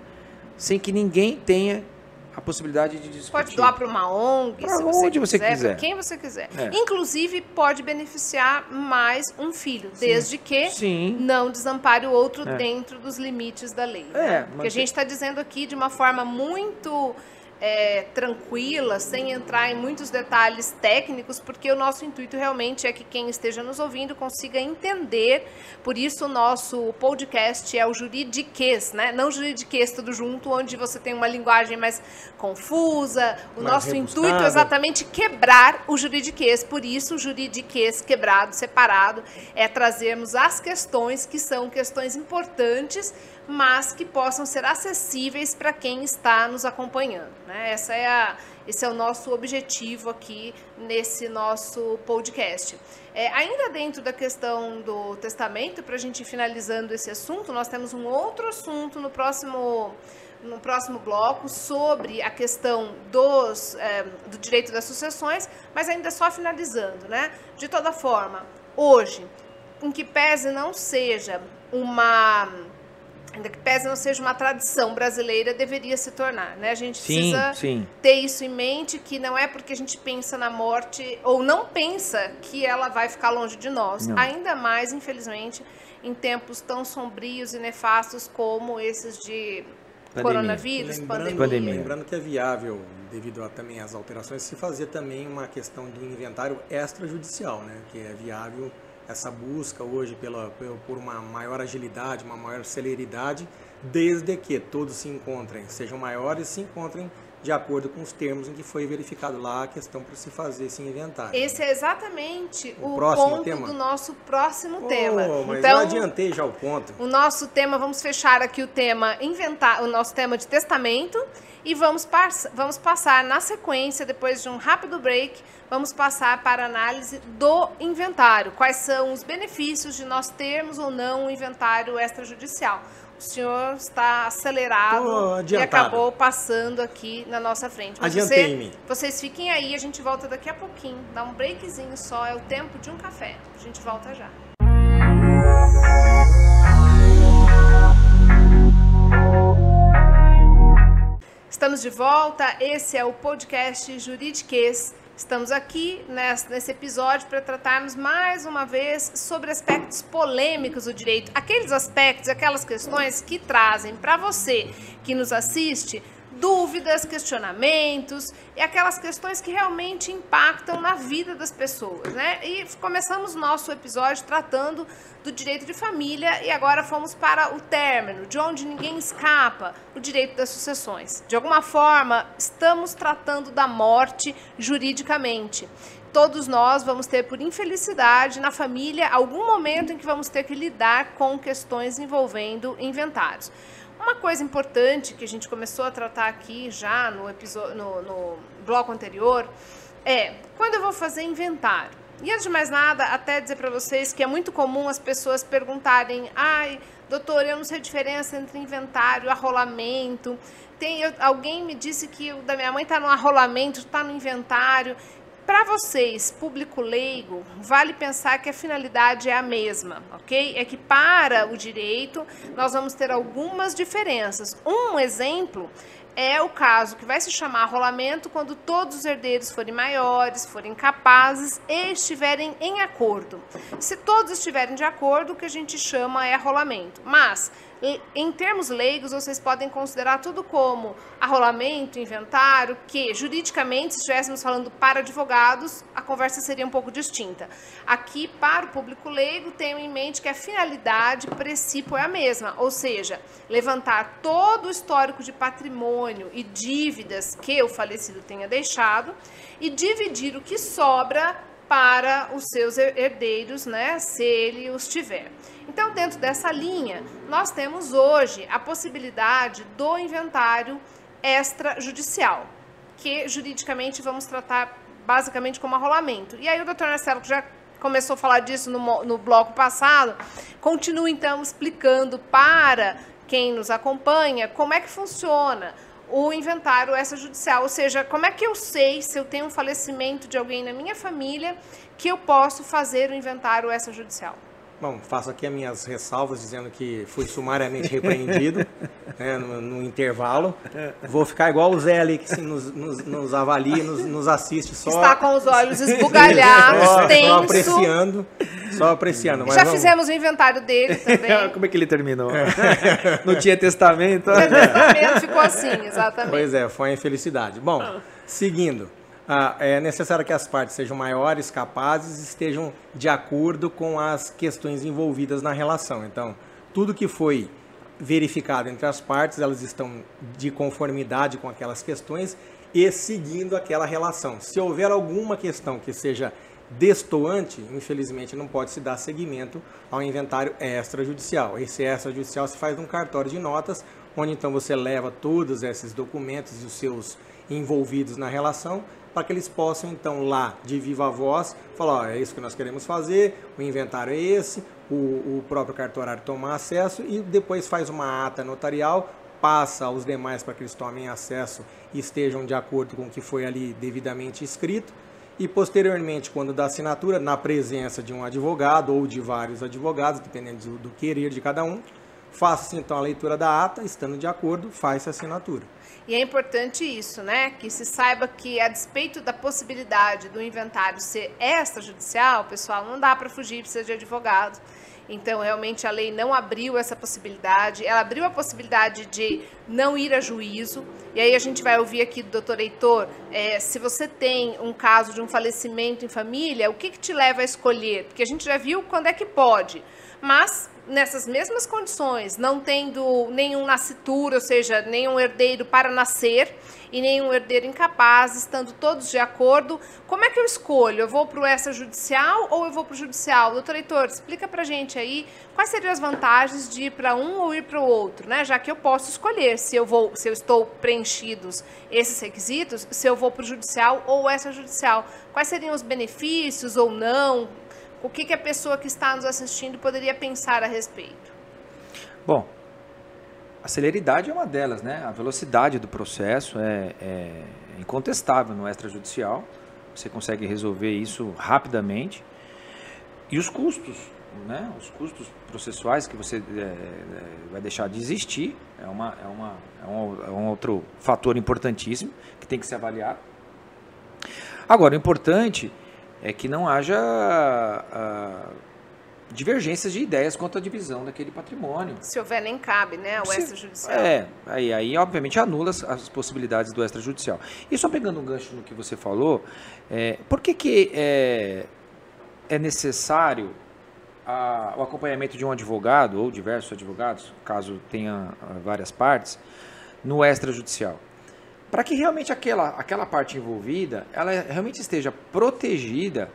sem que ninguém tenha a possibilidade de discutir. Pode doar para uma ONG, pra se onde você quiser, para quem você quiser. Inclusive, pode beneficiar mais um filho, desde que não desampare o outro dentro dos limites da lei. Né? Porque a gente está dizendo aqui de uma forma muito tranquila, sem entrar em muitos detalhes técnicos, porque o nosso intuito realmente é que quem esteja nos ouvindo consiga entender. Por isso o nosso podcast é o Juridiquês, né? Não Juridiquês tudo junto, onde você tem uma linguagem mais confusa. O nosso intuito é exatamente quebrar o juridiquês. Por isso o Juridiquês quebrado, separado, é trazermos as questões que são questões importantes, mas que possam ser acessíveis para quem está nos acompanhando. Né? Esse é o nosso objetivo aqui nesse nosso podcast. Ainda dentro da questão do testamento, para a gente ir finalizando esse assunto, nós temos um outro assunto no próximo bloco sobre a questão do direito das sucessões, mas ainda só finalizando, né? De toda forma, hoje, em que pese não seja uma tradição brasileira, deveria se tornar, né? A gente precisa ter isso em mente, que não é porque a gente pensa na morte ou não pensa que ela vai ficar longe de nós. Não. Ainda mais, infelizmente, em tempos tão sombrios e nefastos como esses de coronavírus, pandemia. Lembrando que é viável, devido também às alterações, se fazer também uma questão do inventário extrajudicial, né? Que é viável essa busca hoje por uma maior agilidade, uma maior celeridade, desde que todos sejam maiores, se encontrem de acordo com os termos em que foi verificado lá a questão para se fazer esse inventário. Esse é exatamente o ponto do nosso próximo tema. Mas então, eu adiantei já o ponto. O nosso tema, vamos fechar aqui o nosso tema de testamento, e vamos passar na sequência, depois de um rápido break, vamos passar para a análise do inventário. Quais são os benefícios de nós termos ou não um inventário extrajudicial? O senhor está acelerado e acabou passando aqui na nossa frente. Mas vocês fiquem aí, a gente volta daqui a pouquinho. Dá um breakzinho só, é o tempo de um café. A gente volta já. Estamos de volta, esse é o podcast Juridiquês. Estamos aqui nesse episódio para tratarmos mais uma vez sobre aspectos polêmicos do direito, aqueles aspectos, aquelas questões que trazem para você que nos assiste dúvidas, questionamentos e aquelas questões que realmente impactam na vida das pessoas, né? E começamos nosso episódio tratando do direito de família e agora fomos para o término, de onde ninguém escapa, o direito das sucessões. De alguma forma, estamos tratando da morte juridicamente. Todos nós vamos ter, por infelicidade, na família, algum momento em que vamos ter que lidar com questões envolvendo inventários. Uma coisa importante que a gente começou a tratar aqui já no bloco anterior é quando eu vou fazer inventário. E antes de mais nada, até dizer para vocês que é muito comum as pessoas perguntarem: ai, doutor, eu não sei a diferença entre inventário e arrolamento. Alguém me disse que o da minha mãe está no arrolamento, está no inventário. Para vocês, público leigo, vale pensar que a finalidade é a mesma, ok? É que para o direito nós vamos ter algumas diferenças. Um exemplo é o caso que vai se chamar arrolamento quando todos os herdeiros forem maiores, forem capazes e estiverem em acordo. Se todos estiverem de acordo, o que a gente chama é arrolamento. Mas, em termos leigos, vocês podem considerar tudo como arrolamento, inventário, que juridicamente, se estivéssemos falando para advogados, a conversa seria um pouco distinta. Aqui, para o público leigo, tenham em mente que a finalidade, princípio, é a mesma, ou seja, levantar todo o histórico de patrimônio e dívidas que o falecido tenha deixado e dividir o que sobra para os seus herdeiros, né, se ele os tiver. Então, dentro dessa linha, nós temos hoje a possibilidade do inventário extrajudicial, que juridicamente vamos tratar basicamente como arrolamento. E aí o doutor Marcelo, que já começou a falar disso no bloco passado, continua então explicando para quem nos acompanha como é que funciona o inventário extrajudicial, ou seja, como é que eu sei se eu tenho um falecimento de alguém na minha família que eu posso fazer o inventário extrajudicial. Bom, faço aqui as minhas ressalvas dizendo que fui sumariamente repreendido né, no intervalo. Vou ficar igual o Zé ali, que assim, nos avalia, nos assiste só. Está com os olhos esbugalhados, tenso. Só apreciando. Mas já fizemos o inventário dele também. Como é que ele terminou? Não tinha testamento? Não tinha testamento, ficou assim, exatamente. Pois é, foi uma infelicidade. Bom, seguindo. É necessário que as partes sejam maiores, capazes e estejam de acordo com as questões envolvidas na relação. Então, tudo que foi verificado entre as partes, elas estão de conformidade com aquelas questões e seguindo aquela relação. Se houver alguma questão que seja destoante, infelizmente não pode se dar seguimento ao inventário extrajudicial. Esse extrajudicial se faz num cartório de notas, onde então você leva todos esses documentos e os seus envolvidos na relação, para que eles possam, então, lá, de viva voz, falar, ó, é isso que nós queremos fazer, o inventário é esse, o próprio cartorário toma acesso e depois faz uma ata notarial, passa aos demais para que eles tomem acesso e estejam de acordo com o que foi ali devidamente escrito. E, posteriormente, quando dá assinatura, na presença de um advogado ou de vários advogados, dependendo do querer de cada um, faça-se, então, a leitura da ata, estando de acordo, faz-se a assinatura. E é importante isso, né? Que se saiba que, a despeito da possibilidade do inventário ser extrajudicial, pessoal, não dá para fugir, precisa de advogado. Então, realmente, a lei não abriu essa possibilidade. Ela abriu a possibilidade de não ir a juízo. E aí a gente vai ouvir aqui do doutor Heitor, se você tem um caso de um falecimento em família, o que te leva a escolher? Porque a gente já viu quando é que pode. Mas, nessas mesmas condições, não tendo nenhum nascitura, ou seja, nenhum herdeiro para nascer e nenhum herdeiro incapaz, estando todos de acordo, como é que eu escolho? Eu vou para o extrajudicial ou eu vou para o judicial? Doutor Heitor, explica para a gente aí quais seriam as vantagens de ir para um ou ir para o outro, né? Já que eu posso escolher se eu estou preenchidos esses requisitos, se eu vou para o judicial ou extrajudicial. Quais seriam os benefícios ou não? O que a pessoa que está nos assistindo poderia pensar a respeito? Bom, a celeridade é uma delas, né? A velocidade do processo é incontestável no extrajudicial. Você consegue resolver isso rapidamente. E os custos, né? Os custos processuais que você vai deixar de existir é um outro fator importantíssimo que tem que ser avaliado. Agora, o importante é que não haja divergências de ideias quanto à divisão daquele patrimônio. Se houver, nem cabe, né, o extrajudicial. Aí obviamente anula as possibilidades do extrajudicial. E só pegando um gancho no que você falou, por que é necessário o acompanhamento de um advogado ou diversos advogados, caso tenha várias partes, no extrajudicial? Para que realmente aquela parte envolvida, ela realmente esteja protegida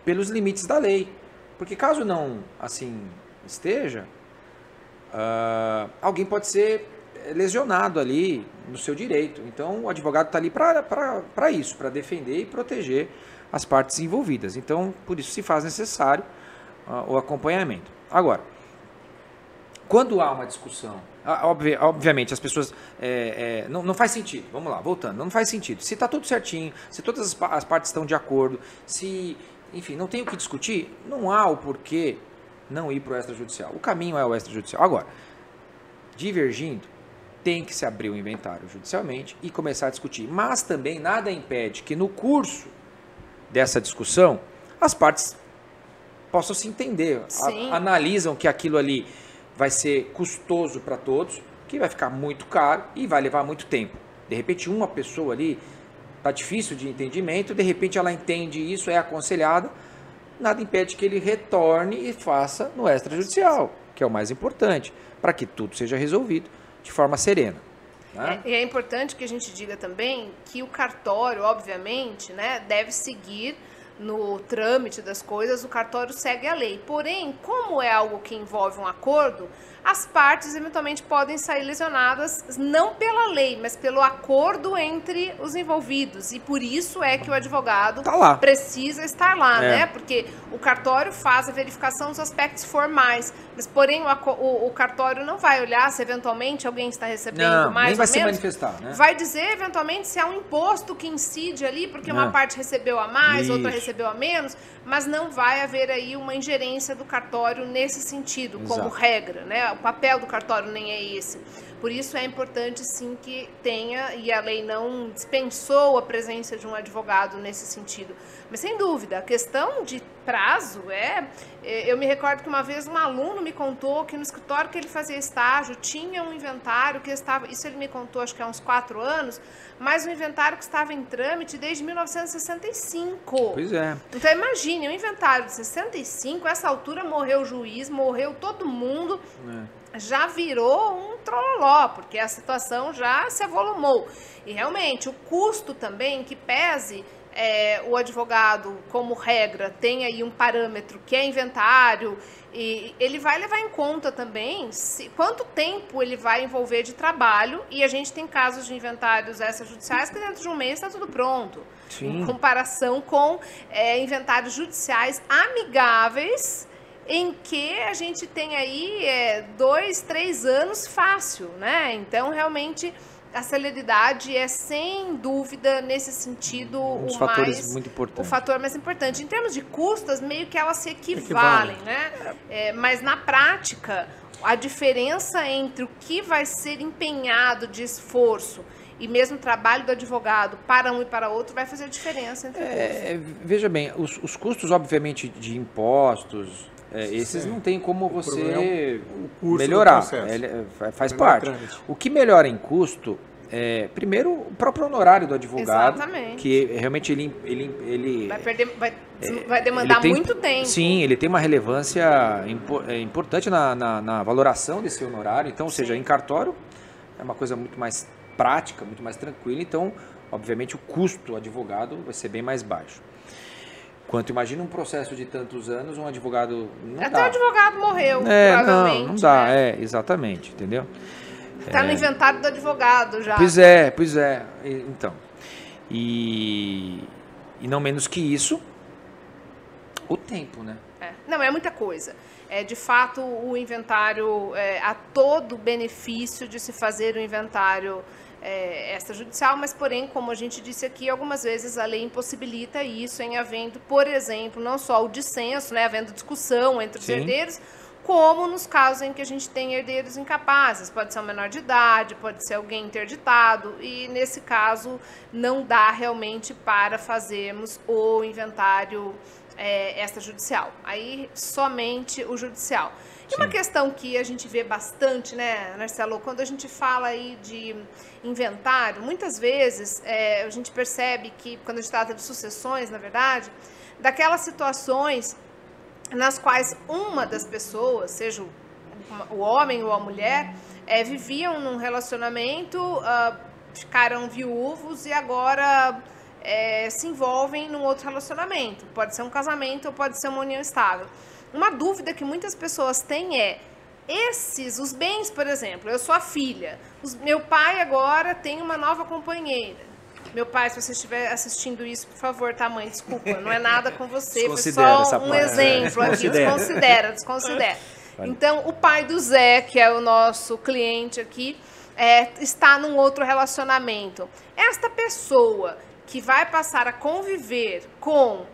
pelos limites da lei. Porque caso não assim esteja, alguém pode ser lesionado ali no seu direito. Então o advogado está ali para isso, para defender e proteger as partes envolvidas. Então por isso se faz necessário o acompanhamento. Agora, quando há uma discussão, obviamente as pessoas, não faz sentido, vamos lá, voltando, não faz sentido. Se está tudo certinho, se todas as partes estão de acordo, se... Enfim, não tem o que discutir, não há o porquê não ir para o extrajudicial. O caminho é o extrajudicial. Agora, divergindo, tem que se abrir o inventário judicialmente e começar a discutir. Mas também nada impede que no curso dessa discussão as partes possam se entender. Analisam que aquilo ali vai ser custoso para todos, que vai ficar muito caro e vai levar muito tempo. De repente, uma pessoa ali... Está difícil de entendimento, de repente ela entende isso, é aconselhada, nada impede que ele retorne e faça no extrajudicial, que é o mais importante, para que tudo seja resolvido de forma serena. Né? E é importante que a gente diga também que o cartório, obviamente, né, deve seguir no trâmite das coisas, o cartório segue a lei. Porém, como é algo que envolve um acordo, as partes eventualmente podem sair lesionadas não pela lei, mas pelo acordo entre os envolvidos. E por isso é que o advogado precisa estar lá, né? Porque o cartório faz a verificação dos aspectos formais, mas porém o cartório não vai olhar se eventualmente alguém está recebendo mais nem vai ou se menos. Manifestar, né? Vai dizer eventualmente se há um imposto que incide ali, porque uma parte recebeu a mais, outra recebeu a menos, mas não vai haver aí uma ingerência do cartório nesse sentido, como regra, né? O papel do cartório nem é esse. Por isso é importante sim que tenha, e a lei não dispensou a presença de um advogado nesse sentido. Mas sem dúvida, a questão de prazo eu me recordo que uma vez um aluno me contou que no escritório que ele fazia estágio tinha um inventário que estava, isso ele me contou acho que há uns 4 anos, mas um inventário que estava em trâmite desde 1965. Pois é. Então imagine, um inventário de 65, essa altura morreu o juiz, morreu todo mundo, já virou um trololó, porque a situação já se avolumou. E realmente, o custo também que pese o advogado, como regra, tem aí um parâmetro que é inventário, e ele vai levar em conta também quanto tempo ele vai envolver de trabalho, e a gente tem casos de inventários extrajudiciais que dentro de um mês está tudo pronto. Sim. Em comparação com inventários judiciais amigáveis, em que a gente tem aí 2, 3 anos fácil, né? Então, realmente, a celeridade é, sem dúvida, nesse sentido, o fator mais importante. Em termos de custas, meio que elas se equivalem, né? Mas, na prática, a diferença entre o que vai ser empenhado de esforço e mesmo o trabalho do advogado para um e para outro vai fazer a diferença entre veja bem, os custos, obviamente, de impostos... esses não tem como você melhorar, faz parte. O que melhora em custo primeiro, o próprio honorário do advogado. Exatamente. Que realmente ele vai demandar muito tempo. Sim, ele tem uma relevância importante na valoração desse honorário. Então, ou seja, em cartório é uma coisa muito mais prática, muito mais tranquila. Então, obviamente, o custo do advogado vai ser bem mais baixo. Quanto imagina um processo de tantos anos, um advogado Até o advogado morreu, provavelmente. Não dá, exatamente, entendeu? Está no inventário do advogado já. Pois é. Então, e não menos que isso, o tempo, né? Não, é muita coisa. De fato, o inventário, há todo o benefício de se fazer o inventário extrajudicial, mas porém, como a gente disse aqui, algumas vezes a lei impossibilita isso em havendo, por exemplo, não só o dissenso, né, havendo discussão entre os herdeiros, como nos casos em que a gente tem herdeiros incapazes. Pode ser um menor de idade, pode ser alguém interditado, e nesse caso não dá realmente para fazermos o inventário extrajudicial. Aí somente o judicial. E uma questão que a gente vê bastante, né, Marcelo, quando a gente fala aí de inventário, muitas vezes a gente percebe que, quando a gente trata de sucessões, na verdade, daquelas situações nas quais uma das pessoas, seja o homem ou a mulher, viviam num relacionamento, ficaram viúvos e agora se envolvem num outro relacionamento. Pode ser um casamento ou pode ser uma união estável. Uma dúvida que muitas pessoas têm os bens, por exemplo, eu sou a filha, meu pai agora tem uma nova companheira. Meu pai, se você estiver assistindo isso, por favor, tá, mãe? Desculpa, não é nada com você, foi só um exemplo aqui, desconsidera. Então, o pai do Zé, que é o nosso cliente aqui, está num outro relacionamento. Esta pessoa que vai passar a conviver com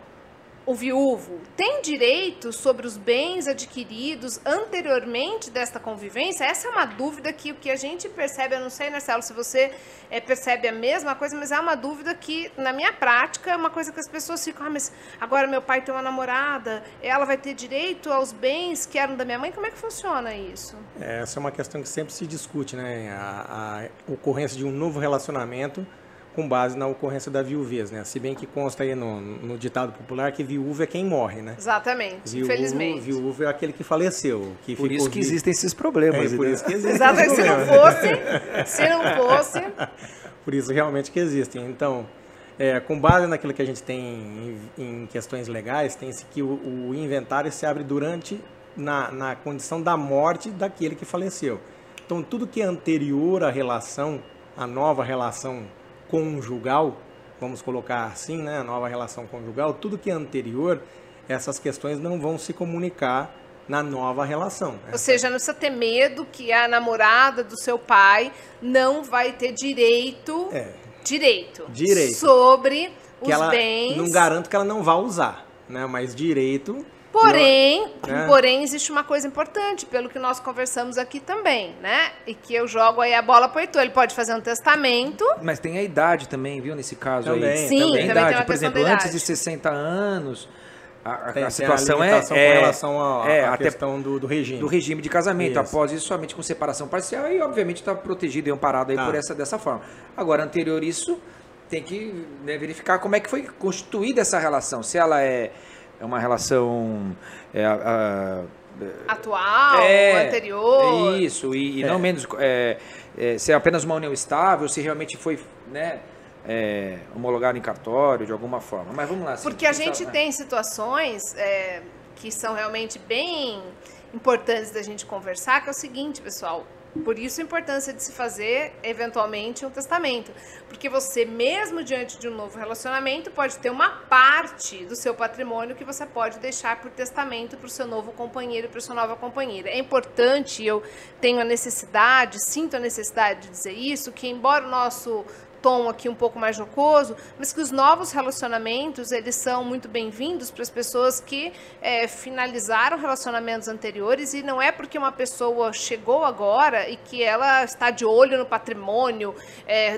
o viúvo tem direito sobre os bens adquiridos anteriormente desta convivência? Essa é uma dúvida que o que a gente percebe, eu não sei, Marcelo, se você percebe a mesma coisa, mas é uma dúvida que, na minha prática, é uma coisa que as pessoas ficam, mas agora meu pai tem uma namorada, ela vai ter direito aos bens que eram da minha mãe? Como é que funciona isso? Essa é uma questão que sempre se discute, né? A ocorrência de um novo relacionamento com base na ocorrência da viuvez, né? Se bem que consta aí no ditado popular que viúvo é quem morre, né? Exatamente, infelizmente. Viúvo é aquele que faleceu. Por isso que existem esses problemas. Por isso que existem. Exatamente, se não fosse... Por isso realmente que existem. Então, com base naquilo que a gente tem em questões legais, tem-se que o inventário se abre na condição da morte daquele que faleceu. Então, tudo que é anterior à relação, à nova relação conjugal, vamos colocar assim, né, a nova relação conjugal, tudo que é anterior, essas questões não vão se comunicar na nova relação. Ou seja, não precisa ter medo que a namorada do seu pai não vai ter direito sobre os bens. Não garanto que ela não vá usar, né, mas direito... Porém, existe uma coisa importante, pelo que nós conversamos aqui também, né? E que eu jogo aí a bola pro Heitor. Ele pode fazer um testamento. Mas tem a idade também, viu, nesse caso também, aí. Sim, também tem idade. uma Por exemplo, antes de 60 anos, a situação com relação à questão do regime. Do regime de casamento. Isso. Após isso, somente com separação parcial e, obviamente, está protegido e amparado aí dessa forma. Agora, anterior isso, tem que verificar como é que foi constituída essa relação. Se ela é uma relação atual, anterior. Isso, e não menos se é apenas uma união estável, se realmente foi homologado em cartório de alguma forma. Mas vamos lá. Porque a gente tem situações que são realmente bem importantes da gente conversar, que é o seguinte, pessoal. Por isso a importância de se fazer, eventualmente, um testamento. Porque você, mesmo diante de um novo relacionamento, pode ter uma parte do seu patrimônio que você pode deixar por testamento para o seu novo companheiro, para a sua nova companheira. É importante, eu sinto a necessidade de dizer isso, que embora o nosso tom aqui um pouco mais jocoso, mas que os novos relacionamentos, eles são muito bem-vindos para as pessoas que finalizaram relacionamentos anteriores, e não é porque uma pessoa chegou agora e que ela está de olho no patrimônio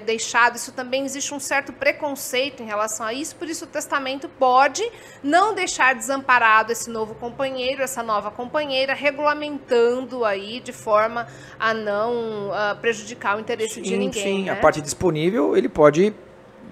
deixado. Isso também existe um certo preconceito em relação a isso, por isso o testamento pode não deixar desamparado esse novo companheiro, essa nova companheira, regulamentando aí de forma a não prejudicar o interesse de ninguém. Sim, né? A parte disponível ele pode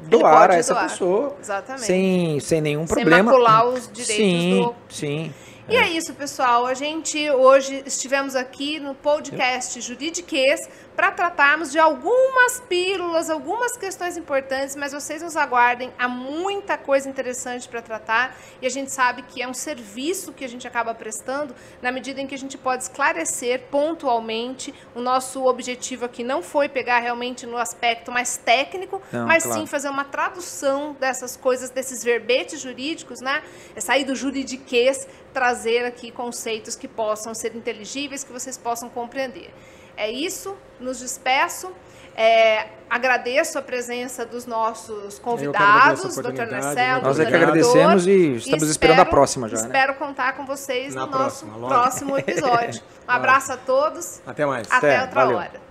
doar a essa pessoa. Exatamente. Sem nenhum problema. Sem macular os direitos Sim. E é isso, pessoal. A gente hoje estivemos aqui no podcast Juridiquês para tratarmos de algumas pílulas, algumas questões importantes, mas vocês nos aguardem, há muita coisa interessante para tratar, e a gente sabe que é um serviço que a gente acaba prestando na medida em que a gente pode esclarecer pontualmente. O nosso objetivo aqui não foi pegar realmente no aspecto mais técnico, mas sim fazer uma tradução dessas coisas, desses verbetes jurídicos, né? É sair do juridiquês, trazer aqui conceitos que possam ser inteligíveis, que vocês possam compreender. É isso, nos despeço. Agradeço a presença dos nossos convidados, Dr. Marcelo. Nós é que agradecemos e estamos esperando a próxima já. Espero contar com vocês no nosso próxima, próximo episódio. Um abraço a todos. Até mais. Até outra hora.